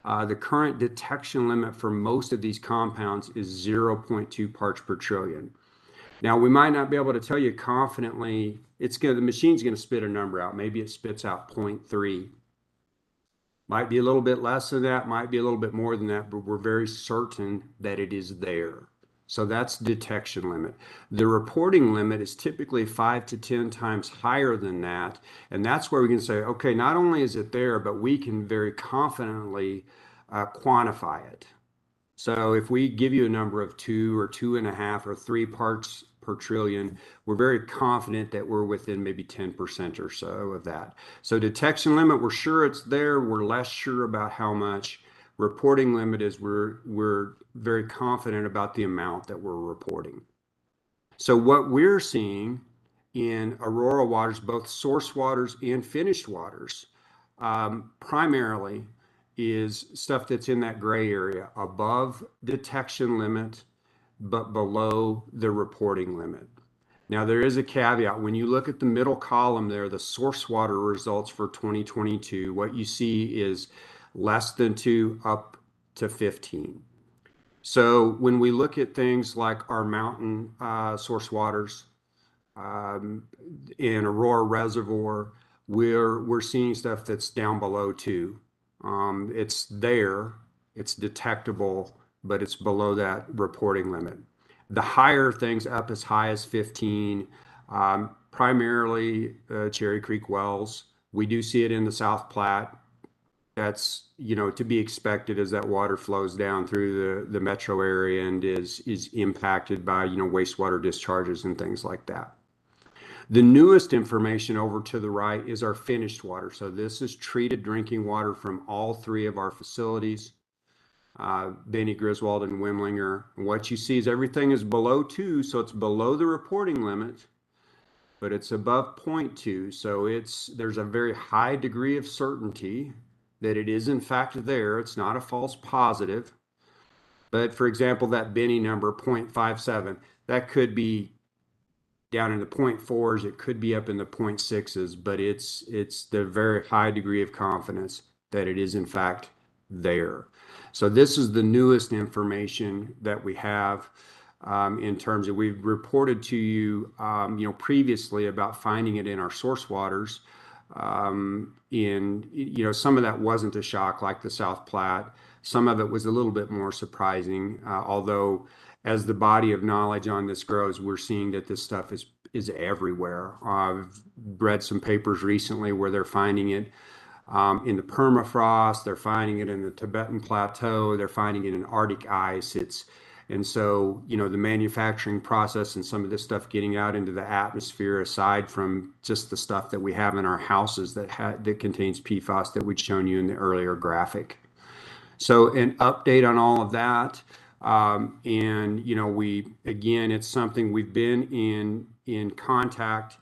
The current detection limit for most of these compounds is 0.2 parts per trillion. Now, we might not be able to tell you confidently, the machine's going to spit a number out. Maybe it spits out 0.3. Might be a little bit less than that, might be a little bit more than that, but we're very certain that it is there. So that's detection limit. The reporting limit is typically 5 to 10 times higher than that. And that's where we can say, okay, not only is it there, but we can very confidently quantify it. So if we give you a number of 2 or 2.5 or 3 parts per trillion, we're very confident that we're within maybe 10% or so of that. So detection limit, we're sure it's there. We're less sure about how much. Reporting limit is we're very confident about the amount that we're reporting. So what we're seeing in Aurora waters, both source waters and finished waters, primarily is stuff that's in that gray area, above detection limit, but below the reporting limit. Now, there is a caveat. When you look at the middle column there, the source water results for 2022, what you see is less than 2 up to 15. So when we look at things like our mountain source waters in Aurora Reservoir, we're seeing stuff that's down below 2. It's there, it's detectable, but it's below that reporting limit. The higher things up as high as 15, primarily Cherry Creek wells. We do see it in the South Platte. That's, to be expected as that water flows down through the metro area and is impacted by, wastewater discharges and things like that. The newest information over to the right is our finished water. So this is treated drinking water from all 3 of our facilities, Benny, Griswold, and Wimlinger. And what you see is everything is below 2, so it's below the reporting limit, but it's above 0.2. So there's a very high degree of certainty that it is in fact there. It's not a false positive. But for example, that Benny number, 0.57, that could be down in the 0.4s, it could be up in the 0.6s, but it's the very high degree of confidence that it is in fact there. So this is the newest information that we have in terms of, we've reported to you, previously about finding it in our source waters. Some of that wasn't a shock, like the South Platte. Some of it was a little bit more surprising, although as the body of knowledge on this grows, we're seeing that this stuff is everywhere. I've read some papers recently where they're finding it in the permafrost, they're finding it in the Tibetan Plateau, they're finding it in Arctic ice. And so, the manufacturing process and some of this stuff getting out into the atmosphere, aside from just the stuff that we have in our houses that contains PFAS that we'd shown you in the earlier graphic. So an update on all of that. It's something we've been in contact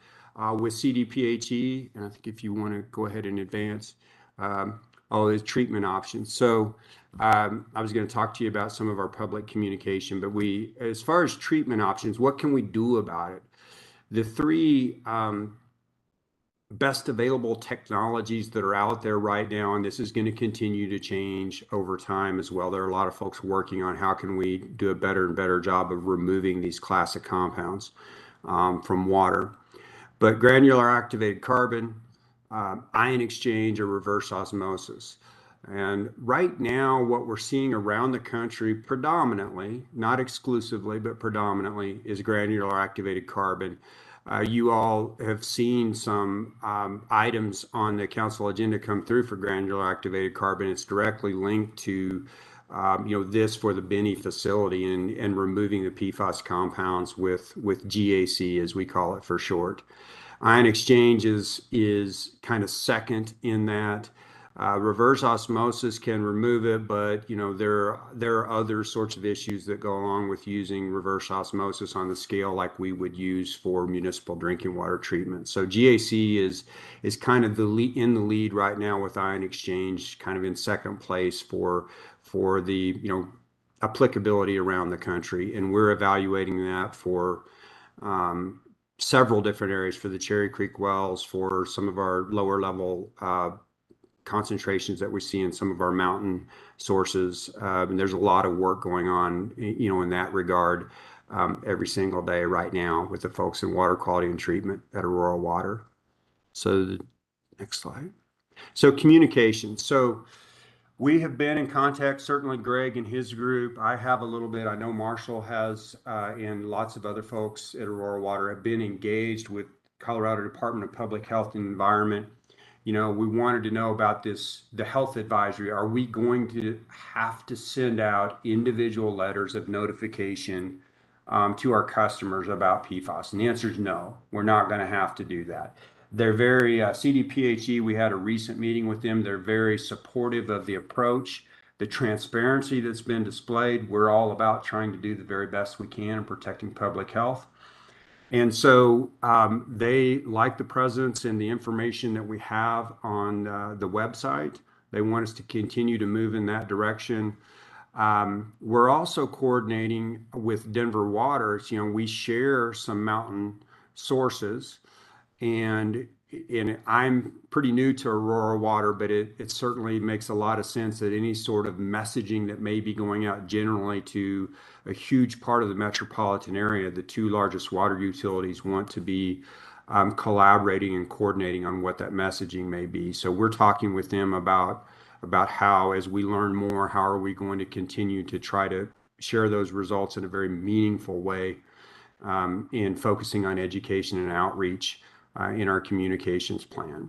with CDPHE, and I think if you want to go ahead and advance all the treatment options. So I was going to talk to you about some of our public communication, but as far as treatment options, what can we do about it? The 3 best available technologies that are out there right now, and this is going to continue to change over time as well. There are a lot of folks working on how can we do a better and better job of removing these classic compounds from water. But granular activated carbon, ion exchange, or reverse osmosis. And right now, what we're seeing around the country predominantly, not exclusively, but predominantly, is granular activated carbon. You all have seen some items on the council agenda come through for granular activated carbon. It's directly linked to this for the Benny facility and removing the PFAS compounds with GAC, as we call it for short. Ion exchange is kind of second in that. Reverse osmosis can remove it, but there are other sorts of issues that go along with using reverse osmosis on the scale like we would use for municipal drinking water treatment. So GAC is kind of in the lead right now with ion exchange, kind of in second place for the applicability around the country, and we're evaluating that for several different areas, for the Cherry Creek wells, for some of our lower level concentrations that we see in some of our mountain sources. And there's a lot of work going on, in that regard every single day right now with the folks in water quality and treatment at Aurora Water. So the next slide. So communication. So we have been in contact, certainly Greg and his group. I have a little bit. I know Marshall has, and lots of other folks at Aurora Water have been engaged with Colorado Department of Public Health and Environment. We wanted to know about the health advisory. Are we going to have to send out individual letters of notification to our customers about PFAS? And the answer is no, we're not going to have to do that. They're very, CDPHE, we had a recent meeting with them. They're very supportive of the approach, the transparency that's been displayed. We're all about trying to do the very best we can in protecting public health. And so they like the presence and the information that we have on the website. They want us to continue to move in that direction. We're also coordinating with Denver Water. We share some mountain sources. And I'm pretty new to Aurora Water, but it certainly makes a lot of sense that any sort of messaging that may be going out generally to a huge part of the metropolitan area, the two largest water utilities want to be collaborating and coordinating on what that messaging may be. So we're talking with them about how, as we learn more, how are we going to continue to try to share those results in a very meaningful way in focusing on education and outreach in our communications plan.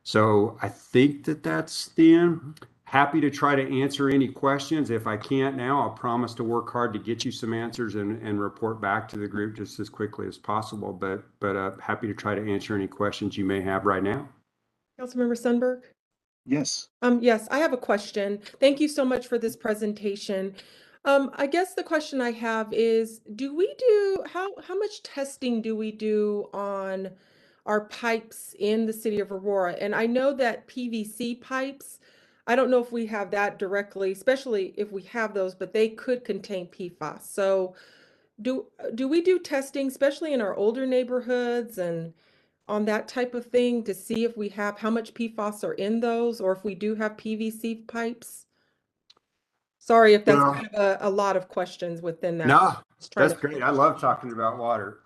So I think that's the end. Happy to try to answer any questions. If I can't now, I'll promise to work hard to get you some answers and report back to the group just as quickly as possible. But happy to try to answer any questions you may have right now. Councilmember Sundberg? Yes. Yes, I have a question. Thank you so much for this presentation. I guess the question I have is, how much testing do we do on our pipes in the city of Aurora? And I know that PVC pipes, I don't know if we have that directly, especially if we have those, but they could contain PFAS. So do we do testing, especially in our older neighborhoods and on that type of thing, to see if we have how much PFAS are in those, or if we do have PVC pipes? Sorry if that's kind of a lot of questions within that. No, that's great. I love talking about water.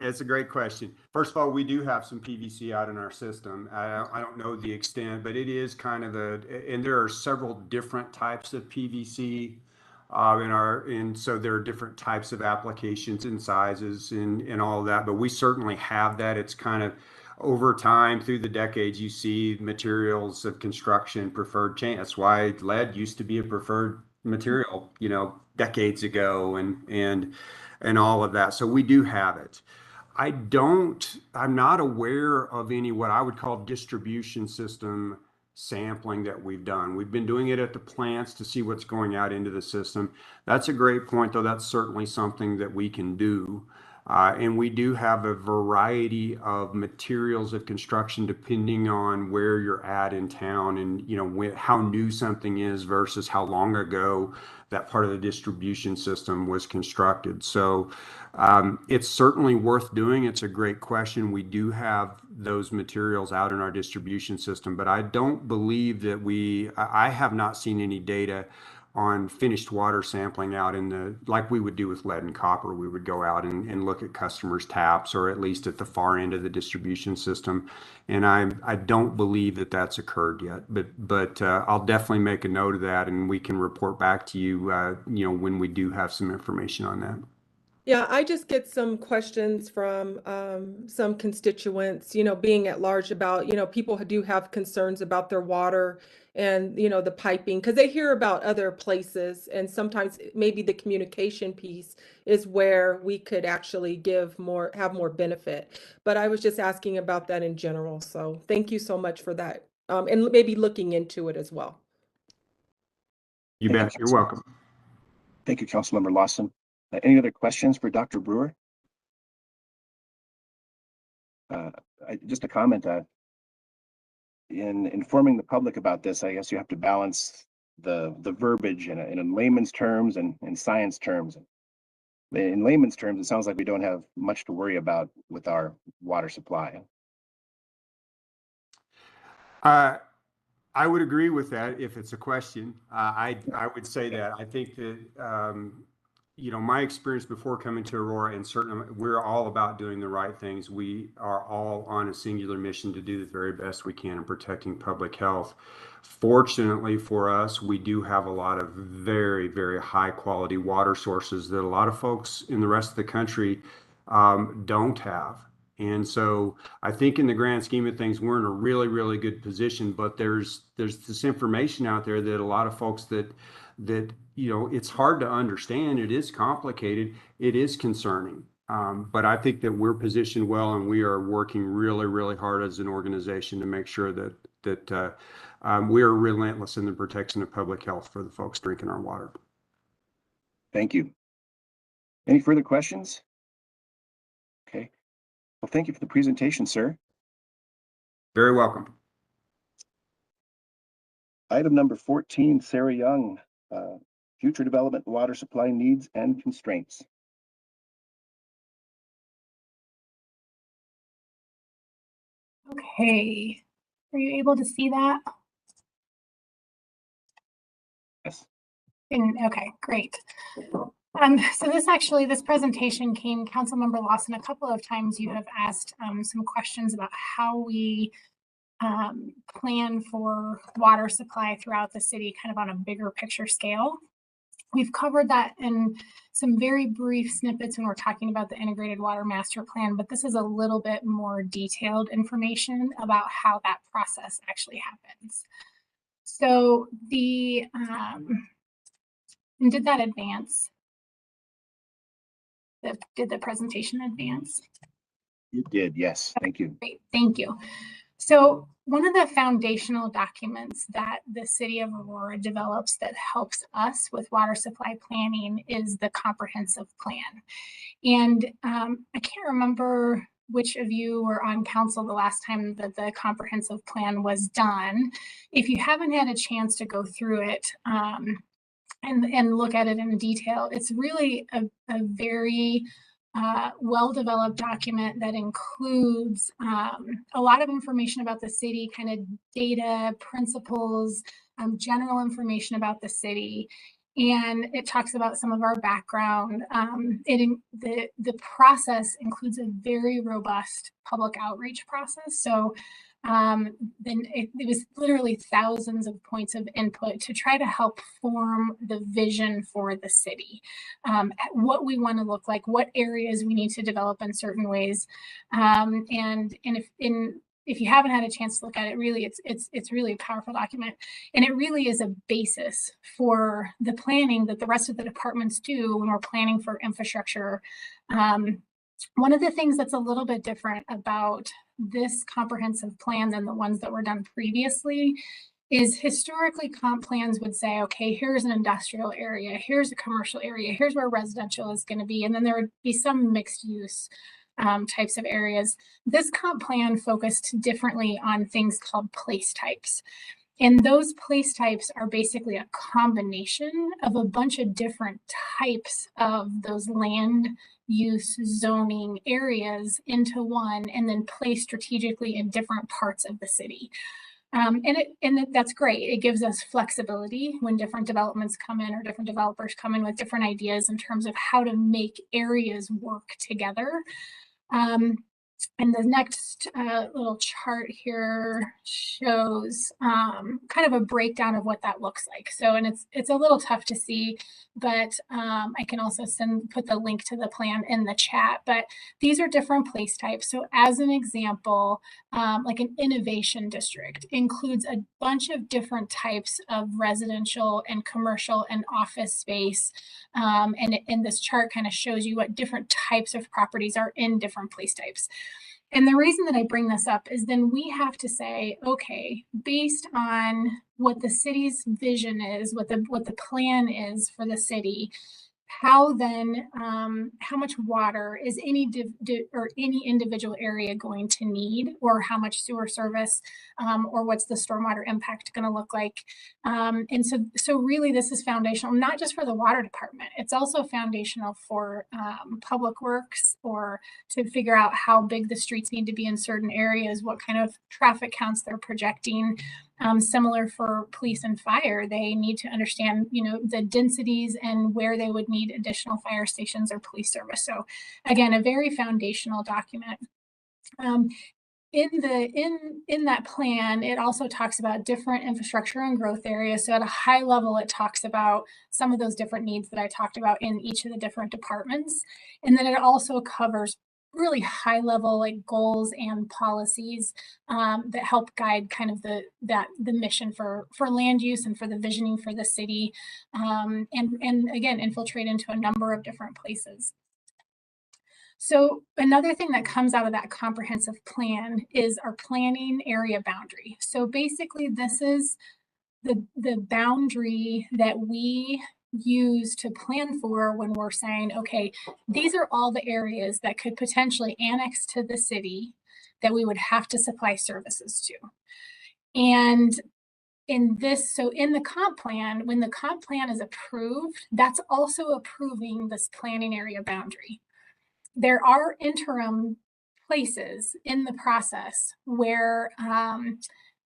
It's a great question. First of all, we do have some PVC out in our system. I don't know the extent, but it is kind of and there are several different types of PVC and so there are different types of applications and sizes and all of that, but we certainly have that. It's kind of over time through the decades, you see materials of construction preferred chain. That's why lead used to be a preferred material, decades ago and all of that. So we do have it. I'm not aware of any what I would call distribution system sampling that we've done. We've been doing it at the plants to see what's going out into the system. That's a great point, though. That's certainly something that we can do. And we do have a variety of materials of construction depending on where you're at in town and how new something is versus how long ago that part of the distribution system was constructed. So it's certainly worth doing. It's a great question. We do have those materials out in our distribution system, but I don't believe that I have not seen any data on finished water sampling out like we would do with lead and copper. We would go out and look at customers' taps, or at least at the far end of the distribution system. And I don't believe that that's occurred yet, but I'll definitely make a note of that, and we can report back to you, when we do have some information on that. Yeah, I just get some questions from some constituents, being at large about, people who do have concerns about their water and, the piping, because they hear about other places. And sometimes maybe the communication piece is where we could actually have more benefit. But I was just asking about that in general. So thank you so much for that. And maybe looking into it as well. You bet. You're welcome. Thank you, Councilmember Lawson. Any other questions for Dr. Brewer? Just a comment. In informing the public about this, I guess you have to balance the verbiage in layman's terms and in science terms. In layman's terms, it sounds like we don't have much to worry about with our water supply. I would agree with that if it's a question. I would say that. I think that, you know, my experience before coming to Aurora, and certainly we're all about doing the right things. We are all on a singular mission to do the very best we can in protecting public health. Fortunately for us, we do have a lot of very, very high quality water sources that a lot of folks in the rest of the country don't have. And so I think in the grand scheme of things, we're in a really, really good position, but there's this information out there that a lot of folks that, you know, it's hard to understand. It is complicated. It is concerning. But I think that we're positioned well, and we are working really, really hard as an organization to make sure that we are relentless in the protection of public health for the folks drinking our water. Thank you. Any further questions? Okay. Well, thank you for the presentation, sir. Very welcome. Item number 14, Sarah Young, future development, water supply needs and constraints. Okay, are you able to see that? Yes. Okay, great. So this presentation came, Councilmember Lawson, a couple of times you have asked some questions about how we plan for water supply throughout the city, kind of on a bigger picture scale. We've covered that in some very brief snippets when we're talking about the integrated water master plan, but this is a little bit more detailed information about how that process actually happens. So and did that advance? Did the presentation advance? You did, yes. Thank you. Great, thank you. So one of the foundational documents that the city of Aurora develops that helps us with water supply planning is the comprehensive plan. And I can't remember which of you were on council the last time that the comprehensive plan was done. If you haven't had a chance to go through it and look at it in detail, it's really a very well-developed document that includes a lot of information about the city, kind of data, principles, general information about the city. And it talks about some of our background. The process includes a very robust public outreach process. So then it was literally thousands of points of input to try to help form the vision for the city, what we want to look like, what areas we need to develop in certain ways. If you haven't had a chance to look at it, really, it's really a powerful document. And it really is a basis for the planning that the rest of the departments do when we're planning for infrastructure. One of the things that's a little bit different about this comprehensive plan than the ones that were done previously is historically comp plans would say, okay, here's an industrial area, here's a commercial area, here's where residential is going to be, and then there would be some mixed use types of areas. This comp plan focused differently on things called place types. And those place types are basically a combination of a bunch of different types of those land use zoning areas into one, and then placed strategically in different parts of the city. That's great. It gives us flexibility when different developments come in or different developers come in with different ideas in terms of how to make areas work together. And the next little chart here shows kind of a breakdown of what that looks like. So, and it's a little tough to see, but I can also put the link to the plan in the chat. But these are different place types. So as an example, like an innovation district includes a bunch of different types of residential and commercial and office space. And this chart kind of shows you what different types of properties are in different place types. And the reason that I bring this up is then we have to say, okay, based on what the city's vision is, what the plan is for the city, how then, how much water is any individual area going to need, or how much sewer service, or what's the stormwater impact going to look like? And so really this is foundational, not just for the water department, it's also foundational for public works, or to figure out how big the streets need to be in certain areas, what kind of traffic counts they're projecting. Similar for police and fire, they need to understand, the densities and where they would need additional fire stations or police service. So again, a very foundational document. In that plan, it also talks about different infrastructure and growth areas. So at a high level, it talks about some of those different needs that I talked about in each of the different departments. And then it also covers really high level like goals and policies that help guide kind of the mission for land use and for the visioning for the city, and again infiltrate into a number of different places. So another thing that comes out of that comprehensive plan is our planning area boundary. So basically this is the boundary that we use to plan for when we're saying, okay, these are all the areas that could potentially annex to the city that we would have to supply services to. And in the comp plan, when the comp plan is approved, that's also approving this planning area boundary. There are interim places in the process where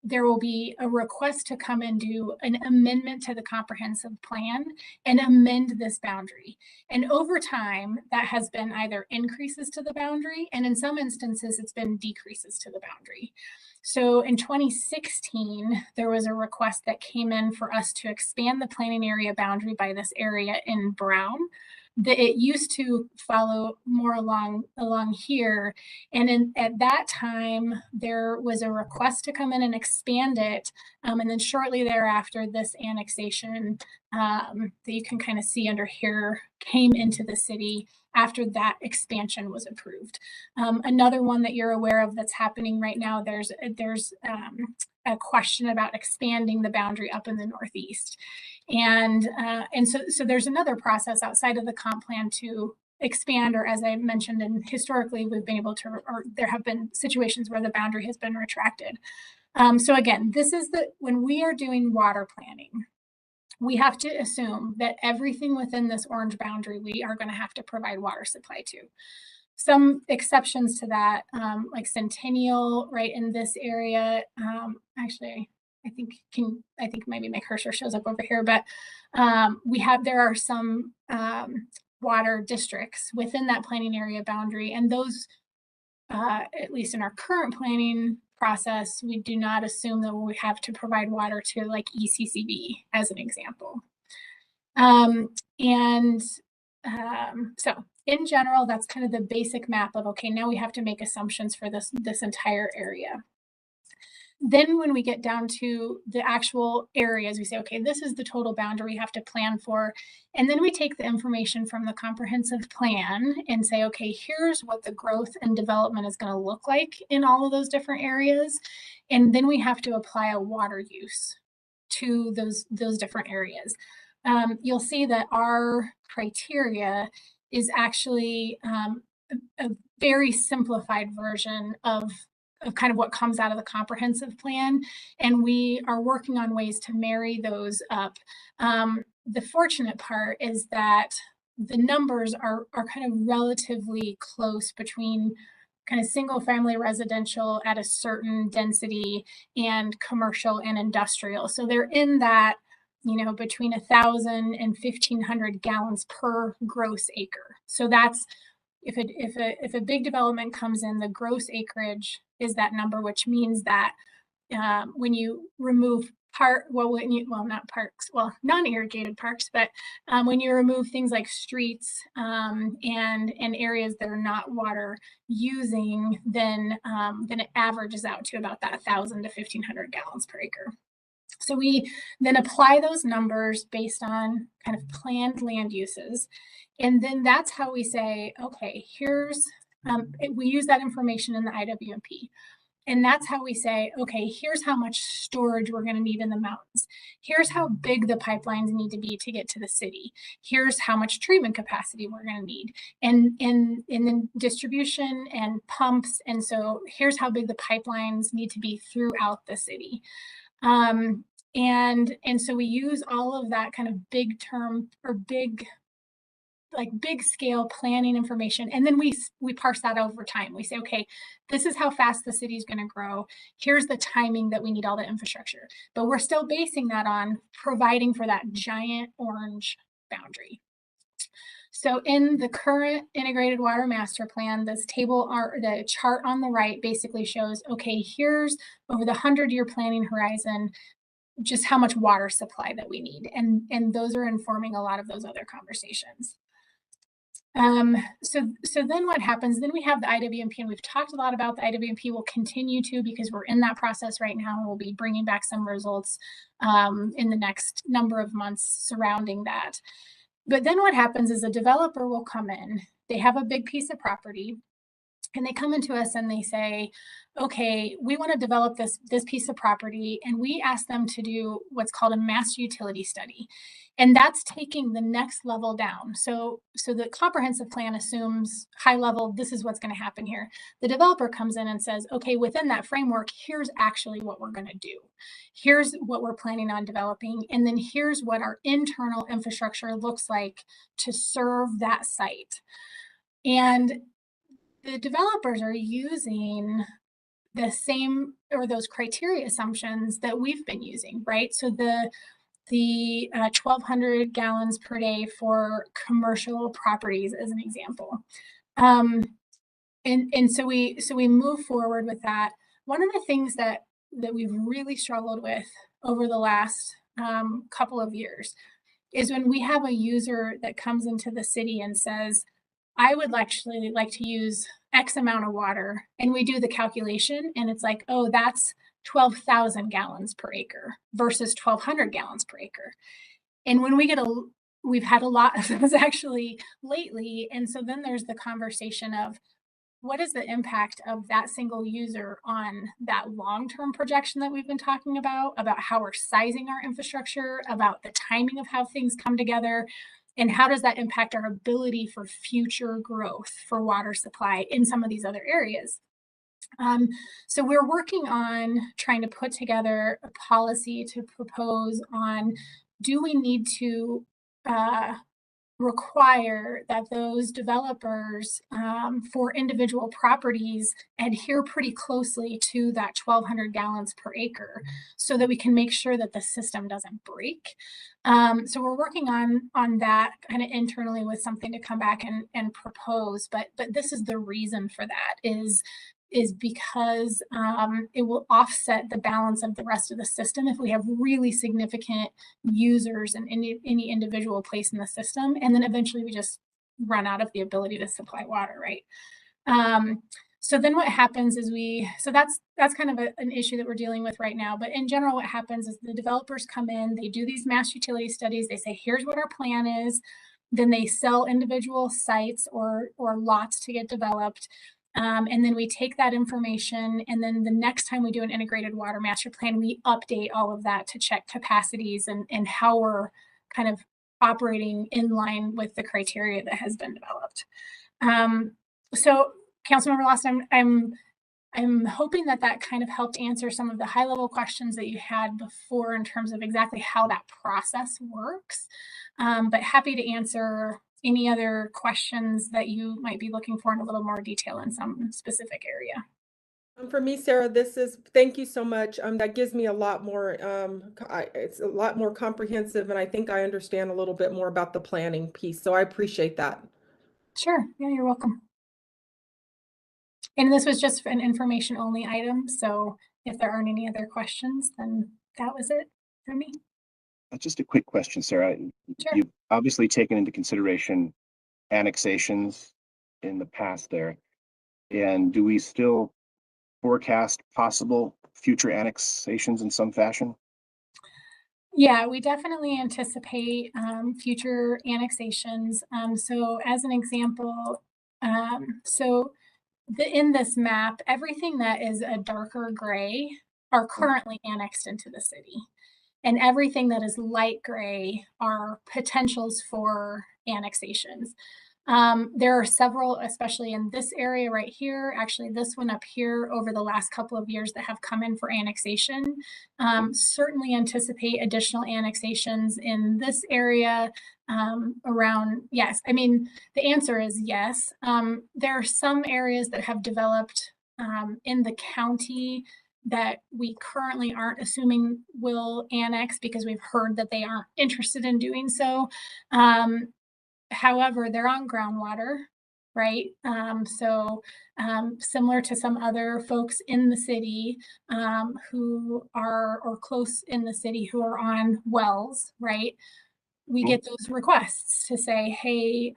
there will be a request to come and do an amendment to the comprehensive plan and amend this boundary. And over time, that has been either increases to the boundary, and in some instances, it's been decreases to the boundary. So in 2016, there was a request that came in for us to expand the planning area boundary by this area in Brown. It used to follow more along here, and at that time there was a request to come in and expand it, and then shortly thereafter this annexation that you can kind of see under here came into the city after that expansion was approved. Another one that you're aware of that's happening right now, there's a question about expanding the boundary up in the Northeast. And so there's another process outside of the comp plan to expand, or as I mentioned, and historically we've been able to, or there have been situations where the boundary has been retracted. So again, this is when we are doing water planning, we have to assume that everything within this orange boundary, we are going to have to provide water supply to. Some exceptions to that, like Centennial, right in this area, actually, I think maybe my cursor shows up over here, but there are some water districts within that planning area boundary, and those, at least in our current planning process, we do not assume that we have to provide water to like ECCB as an example. So in general, that's kind of the basic map of, okay, now we have to make assumptions for this entire area. Then when we get down to the actual areas, we say, okay, this is the total boundary we have to plan for. And then we take the information from the comprehensive plan and say, okay, here's what the growth and development is going to look like in all of those different areas. And then we have to apply a water use to those different areas. You'll see that our criteria is actually a very simplified version of kind of what comes out of the comprehensive plan, and we are working on ways to marry those up. The fortunate part is that the numbers are kind of relatively close between kind of single family residential at a certain density and commercial and industrial. So they're in that, between 1,000 and 1,500 gallons per gross acre. So that's, if a big development comes in, the gross acreage is that number, which means that when you remove non-irrigated parks, but when you remove things like streets and areas that are not water using, then it averages out to about that 1,000 to 1,500 gallons per acre. So we then apply those numbers based on kind of planned land uses. And then that's how we say, okay, we use that information in the IWMP. And that's how we say, okay, here's how much storage we're going to need in the mountains. Here's how big the pipelines need to be to get to the city. Here's how much treatment capacity we're going to need. And then distribution and pumps. And so here's how big the pipelines need to be throughout the city. And so we use all of that kind of big term or big like big scale planning information, and then we parse that over time. We say, okay, this is how fast the city is going to grow. Here's the timing that we need all the infrastructure, but we're still basing that on providing for that giant orange boundary. So in the current integrated water master plan, this table, or the chart on the right, basically shows, okay, here's over the 100-year planning horizon, just how much water supply that we need. And those are informing a lot of those other conversations. So then what happens? Then we have the IWMP, and we've talked a lot about the IWMP. We'll continue to, because we're in that process right now, and we'll be bringing back some results in the next number of months surrounding that. But then what happens is a developer will come in, they have a big piece of property, and they come into us and they say, okay, we want to develop this piece of property, and we ask them to do what's called a mass utility study. And that's taking the next level down. So the comprehensive plan assumes high level, this is what's going to happen here. The developer comes in and says, okay, within that framework, here's actually what we're going to do. Here's what we're planning on developing. And then here's what our internal infrastructure looks like to serve that site. And the developers are using the same, or those criteria assumptions that we've been using, right? So the 1,200 gallons per day for commercial properties as an example. And so we move forward with that. One of the things that we've really struggled with over the last couple of years is when we have a user that comes into the city and says, I would actually like to use X amount of water, and we do the calculation, and it's like, oh, that's 12,000 gallons per acre versus 1,200 gallons per acre. And when we've had a lot of those actually lately. And so then there's the conversation of what is the impact of that single user on that long-term projection that we've been talking about how we're sizing our infrastructure, about the timing of how things come together, and how does that impact our ability for future growth for water supply in some of these other areas. So we're working on trying to put together a policy to propose on, do we need to require that those developers for individual properties adhere pretty closely to that 1,200 gallons per acre so that we can make sure that the system doesn't break. So we're working on that kind of internally with something to come back and propose, but this is the reason for that is because it will offset the balance of the rest of the system if we have really significant users in any individual place in the system, and then eventually we just run out of the ability to supply water, right? So then what happens is so that's kind of an issue that we're dealing with right now. But in general, what happens is the developers come in, they do these mass utility studies, they say, here's what our plan is. Then they sell individual sites or lots to get developed. And then we take that information, and then the next time we do an integrated water master plan, we update all of that to check capacities and how we're kind of operating in line with the criteria that has been developed. So Councilmember Lawson, I'm hoping that kind of helped answer some of the high level questions that you had before in terms of exactly how that process works, but happy to answer any other questions that you might be looking for in a little more detail in some specific area. For me, Sarah, thank you so much. That gives me a lot more, it's a lot more comprehensive, and I think I understand a little bit more about the planning piece. So I appreciate that. Sure. Yeah, you're welcome. And this was just an information only item. So if there aren't any other questions, then that was it for me. Just a quick question, Sarah. Sure. You've obviously taken into consideration annexations in the past there. And do we still forecast possible future annexations in some fashion? Yeah, we definitely anticipate future annexations. So as an example, in this map, everything that is a darker gray are currently annexed into the city. And everything that is light gray are potentials for annexations. There are several, especially in this area right here, actually this one up here over the last couple of years that have come in for annexation. Certainly anticipate additional annexations in this area around, yes. I mean, the answer is yes. There are some areas that have developed in the county that we currently aren't assuming will annex because we've heard that they aren't interested in doing so. However, they're on groundwater, right? Similar to some other folks in the city who are, or close in the city who are on wells, right? We get those requests to say, hey,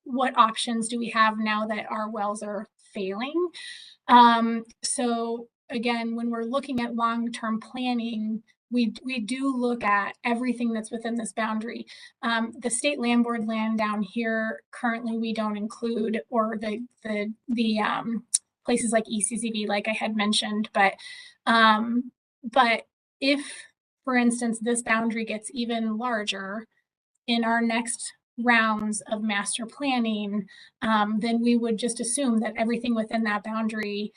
what options do we have now that our wells are failing? So again, when we're looking at long-term planning, we do look at everything that's within this boundary. The state land board land down here, currently we don't include, or the places like ECCV, like I had mentioned, but if, for instance, this boundary gets even larger in our next rounds of master planning, then we would just assume that everything within that boundary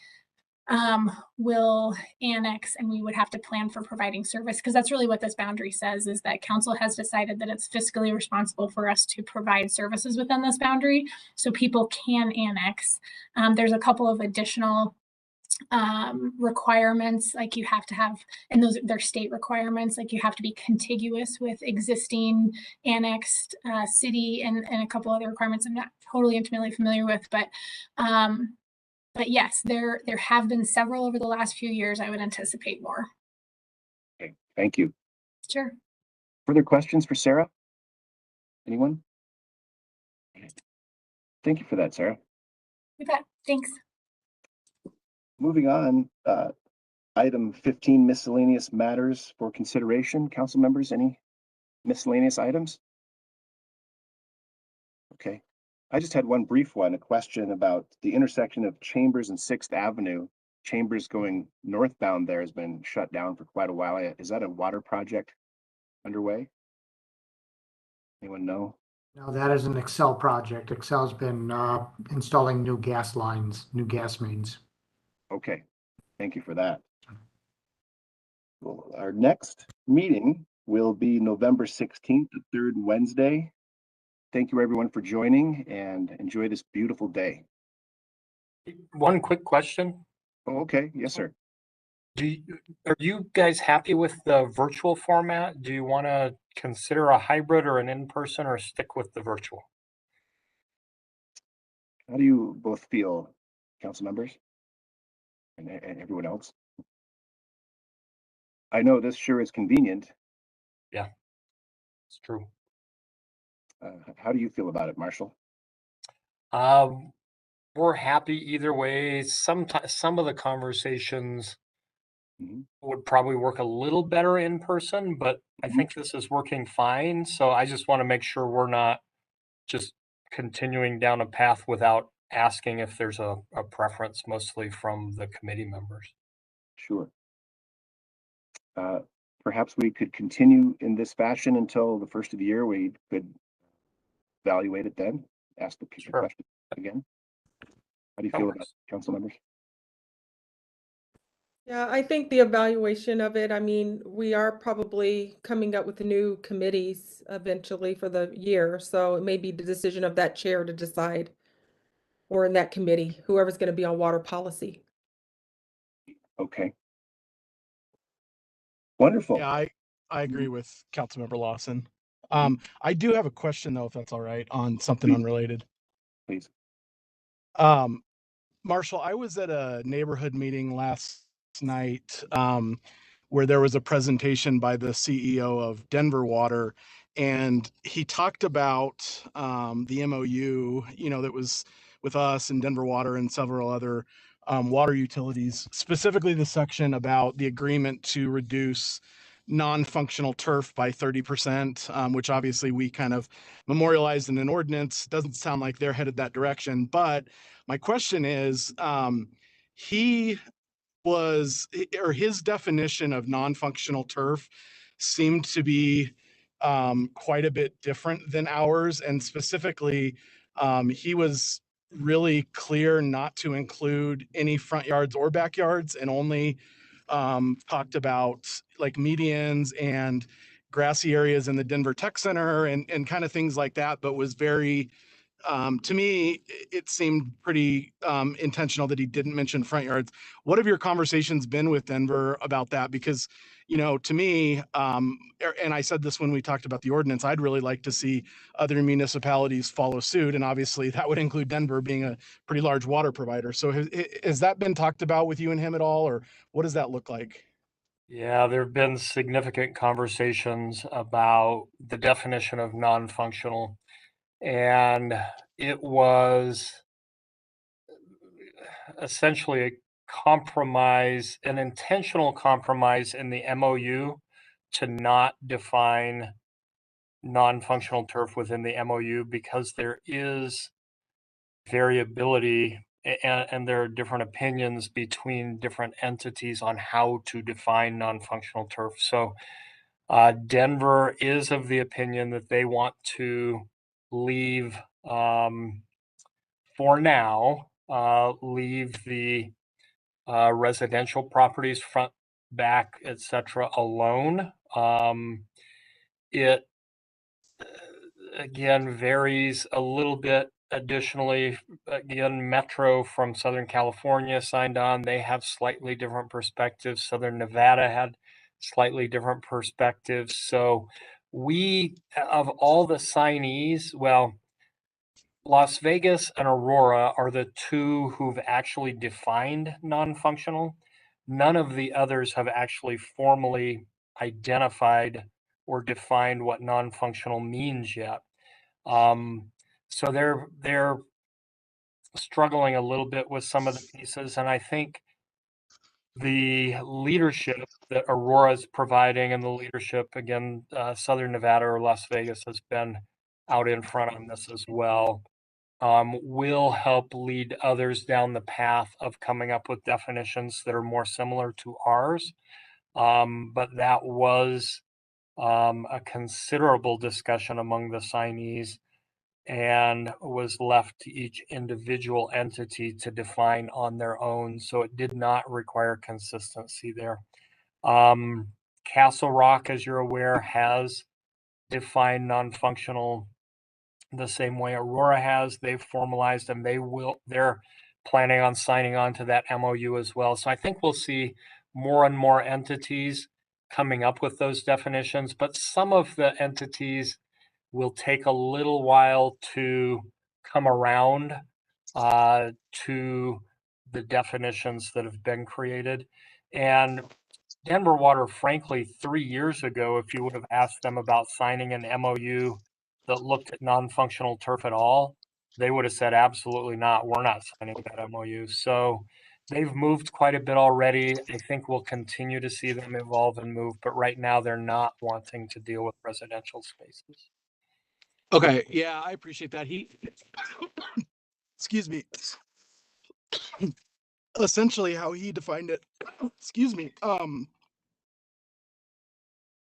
will annex, and we would have to plan for providing service, because that's really what this boundary says, is that council has decided that it's fiscally responsible for us to provide services within this boundary, so people can annex. There's a couple of additional requirements, like you have to have, and those they're state requirements, like you have to be contiguous with existing annexed city, and a couple other requirements I'm not totally intimately familiar with, but yes, there have been several over the last few years. I would anticipate more. Okay, thank you. Sure. Further questions for Sarah? Anyone? Thank you for that, Sarah. You bet. Thanks. Moving on, item 15, miscellaneous matters for consideration. Council members, any miscellaneous items? Okay. I just had one brief one, a question about the intersection of Chambers and 6th Avenue. Chambers going northbound there has been shut down for quite a while. Is that a water project underway? Anyone know? No, that is an Excel project. Excel's been installing new gas lines, new gas mains. Okay, thank you for that. Well, our next meeting will be November 16th, the third Wednesday. Thank you everyone for joining, and enjoy this beautiful day. One quick question. Oh, okay, yes, sir. Are you guys happy with the virtual format? Do you want to consider a hybrid or an in-person, or stick with the virtual? How do you both feel, council members and everyone else? I know this sure is convenient. Yeah, it's true. How do you feel about it, Marshall? We're happy either way. Sometimes some of the conversations would probably work a little better in person, but I think this is working fine. So I just want to make sure we're not just continuing down a path without asking if there's a preference, mostly from the committee members. Sure. Perhaps we could continue in this fashion until the first of the year. We could evaluate it then, ask the question again. How do you feel about it, council members? Yeah, I think the evaluation of it, I mean, we are probably coming up with new committees eventually for the year. So it may be the decision of that chair to decide, or in that committee, whoever's going to be on water policy. Okay. Wonderful. Yeah, I agree with Councilmember Lawson. I do have a question though, if that's all right, on something unrelated. Please. Marshall, I was at a neighborhood meeting last night where there was a presentation by the CEO of Denver Water, and he talked about the MOU, that was with us and Denver Water and several other water utilities, specifically the section about the agreement to reduce non-functional turf by 30%, which obviously we kind of memorialized in an ordinance. Doesn't sound like they're headed that direction, but my question is, his definition of non-functional turf seemed to be quite a bit different than ours. And specifically, he was really clear not to include any front yards or backyards, and only talked about like medians and grassy areas in the Denver Tech Center and kind of things like that, but was very, to me, it seemed pretty intentional that he didn't mention front yards. What have your conversations been with Denver about that? Because, you know, to me, and I said this when we talked about the ordinance, I'd really like to see other municipalities follow suit. And obviously that would include Denver being a pretty large water provider. So has that been talked about with you and him at all, or what does that look like? Yeah, there have been significant conversations about the definition of non-functional, and it was essentially a compromise, an intentional compromise in the MOU to not define non-functional turf within the MOU because there is variability and there are different opinions between different entities on how to define non-functional turf. So Denver is of the opinion that they want to leave, for now, leave the residential properties, front, back, etc., alone. It again varies a little bit. Additionally, again, Metro from Southern California signed on. They have slightly different perspectives. Southern Nevada had slightly different perspectives. So we, of all the signees, well, Las Vegas and Aurora are the two who've actually defined non-functional. None of the others have actually formally identified or defined what non-functional means yet. So they're struggling a little bit with some of the pieces, and I think the leadership that Aurora is providing and the leadership, again, Southern Nevada or Las Vegas has been out in front on this as well, will help lead others down the path of coming up with definitions that are more similar to ours. But that was a considerable discussion among the signees and was left to each individual entity to define on their own. So it did not require consistency there. Castle Rock, as you're aware, has defined non-functional the same way Aurora has. They've formalized and they're planning on signing on to that MOU as well. So I think we'll see more and more entities coming up with those definitions, but some of the entities will take a little while to come around to the definitions that have been created. And Denver Water, frankly, 3 years ago, if you would have asked them about signing an MOU that looked at non-functional turf at all, they would have said, absolutely not, we're not signing that MOU. So they've moved quite a bit already. I think we'll continue to see them evolve and move, but right now they're not wanting to deal with residential spaces. Okay, yeah, I appreciate that. Excuse me. Essentially how he defined it, excuse me,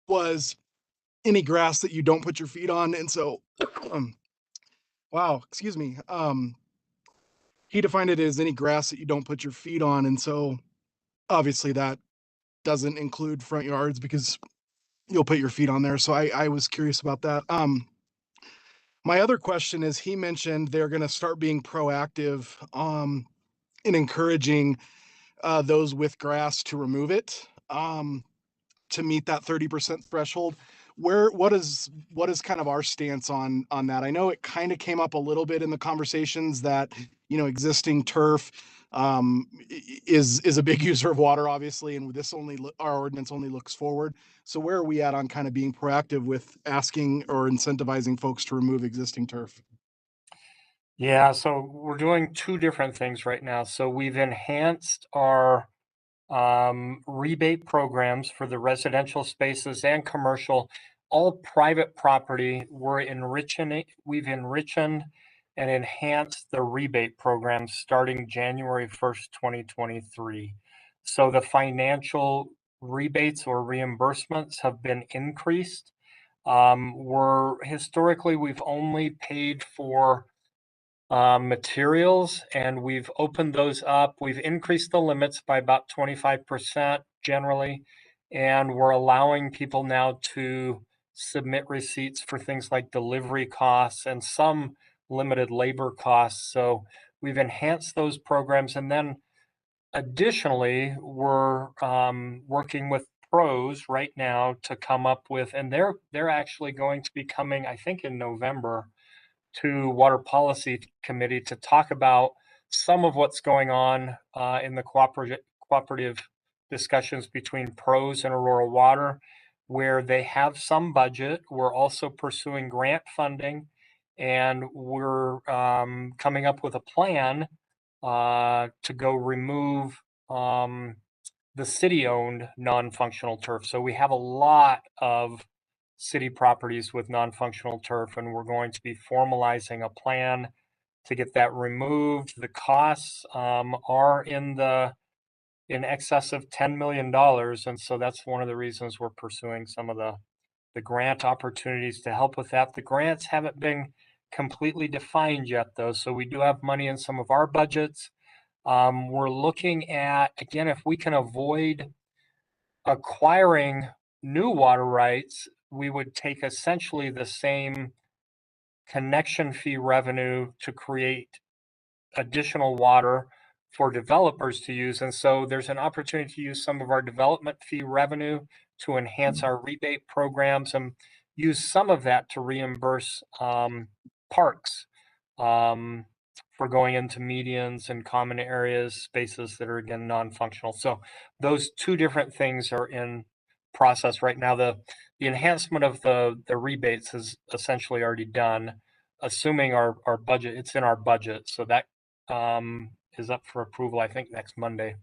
was any grass that you don't put your feet on. And so, wow, excuse me. He defined it as any grass that you don't put your feet on. And so obviously that doesn't include front yards because you'll put your feet on there. So I was curious about that. My other question is, he mentioned they're going to start being proactive in encouraging those with grass to remove it to meet that 30% threshold. What is kind of our stance on that? I know it kind of came up a little bit in the conversations that, you know, existing turf is a big user of water, obviously, and this our ordinance only looks forward. So where are we at on kind of being proactive with asking or incentivizing folks to remove existing turf? Yeah, so we're doing two different things right now. So we've enhanced our rebate programs for the residential spaces and commercial, all private property. We've enriched and enhanced the rebate programs starting January 1st, 2023. So the financial rebates or reimbursements have been increased. Historically, we've only paid for materials, and we've opened those up. We've increased the limits by about 25% generally, and we're allowing people now to submit receipts for things like delivery costs and some limited labor costs. So we've enhanced those programs. And then additionally, we're working with pros right now to come up with, and they're actually going to be coming, I think, in November to Water Policy Committee to talk about some of what's going on in the cooperative discussions between pros and Aurora Water, where they have some budget. We're also pursuing grant funding, and we're coming up with a plan to go remove the city-owned non-functional turf. So we have a lot of city properties with non-functional turf, and we're going to be formalizing a plan to get that removed. The costs are in excess of $10 million, and so that's one of the reasons we're pursuing some of the grant opportunities to help with that. The grants haven't been completely defined yet, though, so we do have money in some of our budgets. We're looking at, again, if we can avoid acquiring new water rights, we would take essentially the same connection fee revenue to create additional water for developers to use. And so there's an opportunity to use some of our development fee revenue to enhance our rebate programs and use some of that to reimburse parks for going into medians and common areas, spaces that are, again, non-functional. So those two different things are in process right now. The enhancement of the rebates is essentially already done, assuming our budget, it's in our budget. So that is up for approval, I think, next Monday.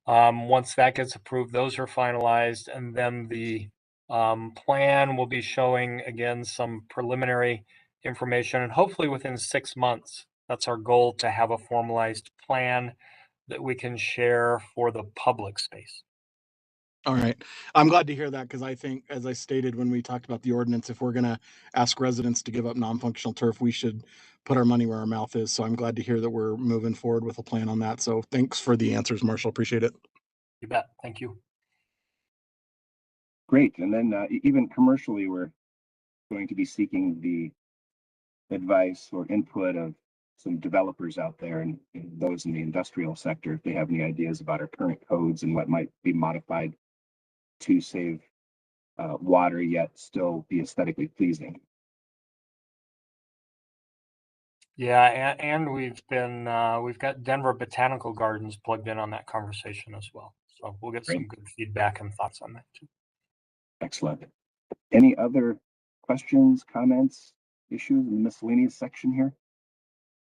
Once that gets approved, those are finalized, and then the plan will be showing, again, some preliminary information, and hopefully within 6 months, that's our goal, to have a formalized plan that we can share for the public space. All right. I'm glad to hear that, because I think, as I stated when we talked about the ordinance, if we're going to ask residents to give up non-functional turf, we should put our money where our mouth is. So I'm glad to hear that we're moving forward with a plan on that. So thanks for the answers, Marshall. Appreciate it. You bet. Thank you. Great. And then even commercially, we're going to be seeking the advice or input of some developers out there and those in the industrial sector, if they have any ideas about our current codes and what might be modified to save water yet still be aesthetically pleasing. Yeah, and we've got Denver Botanical Gardens plugged in on that conversation as well. So we'll get some good feedback and thoughts on that too. Excellent. Any other questions, comments, issues in the miscellaneous section here?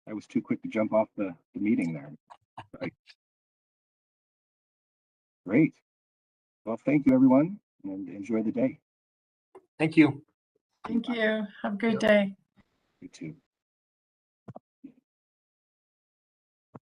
I was too quick to jump off the meeting there. Right. Great. Well, thank you, everyone, and enjoy the day. Thank you. Thank you. Have a great day. You too.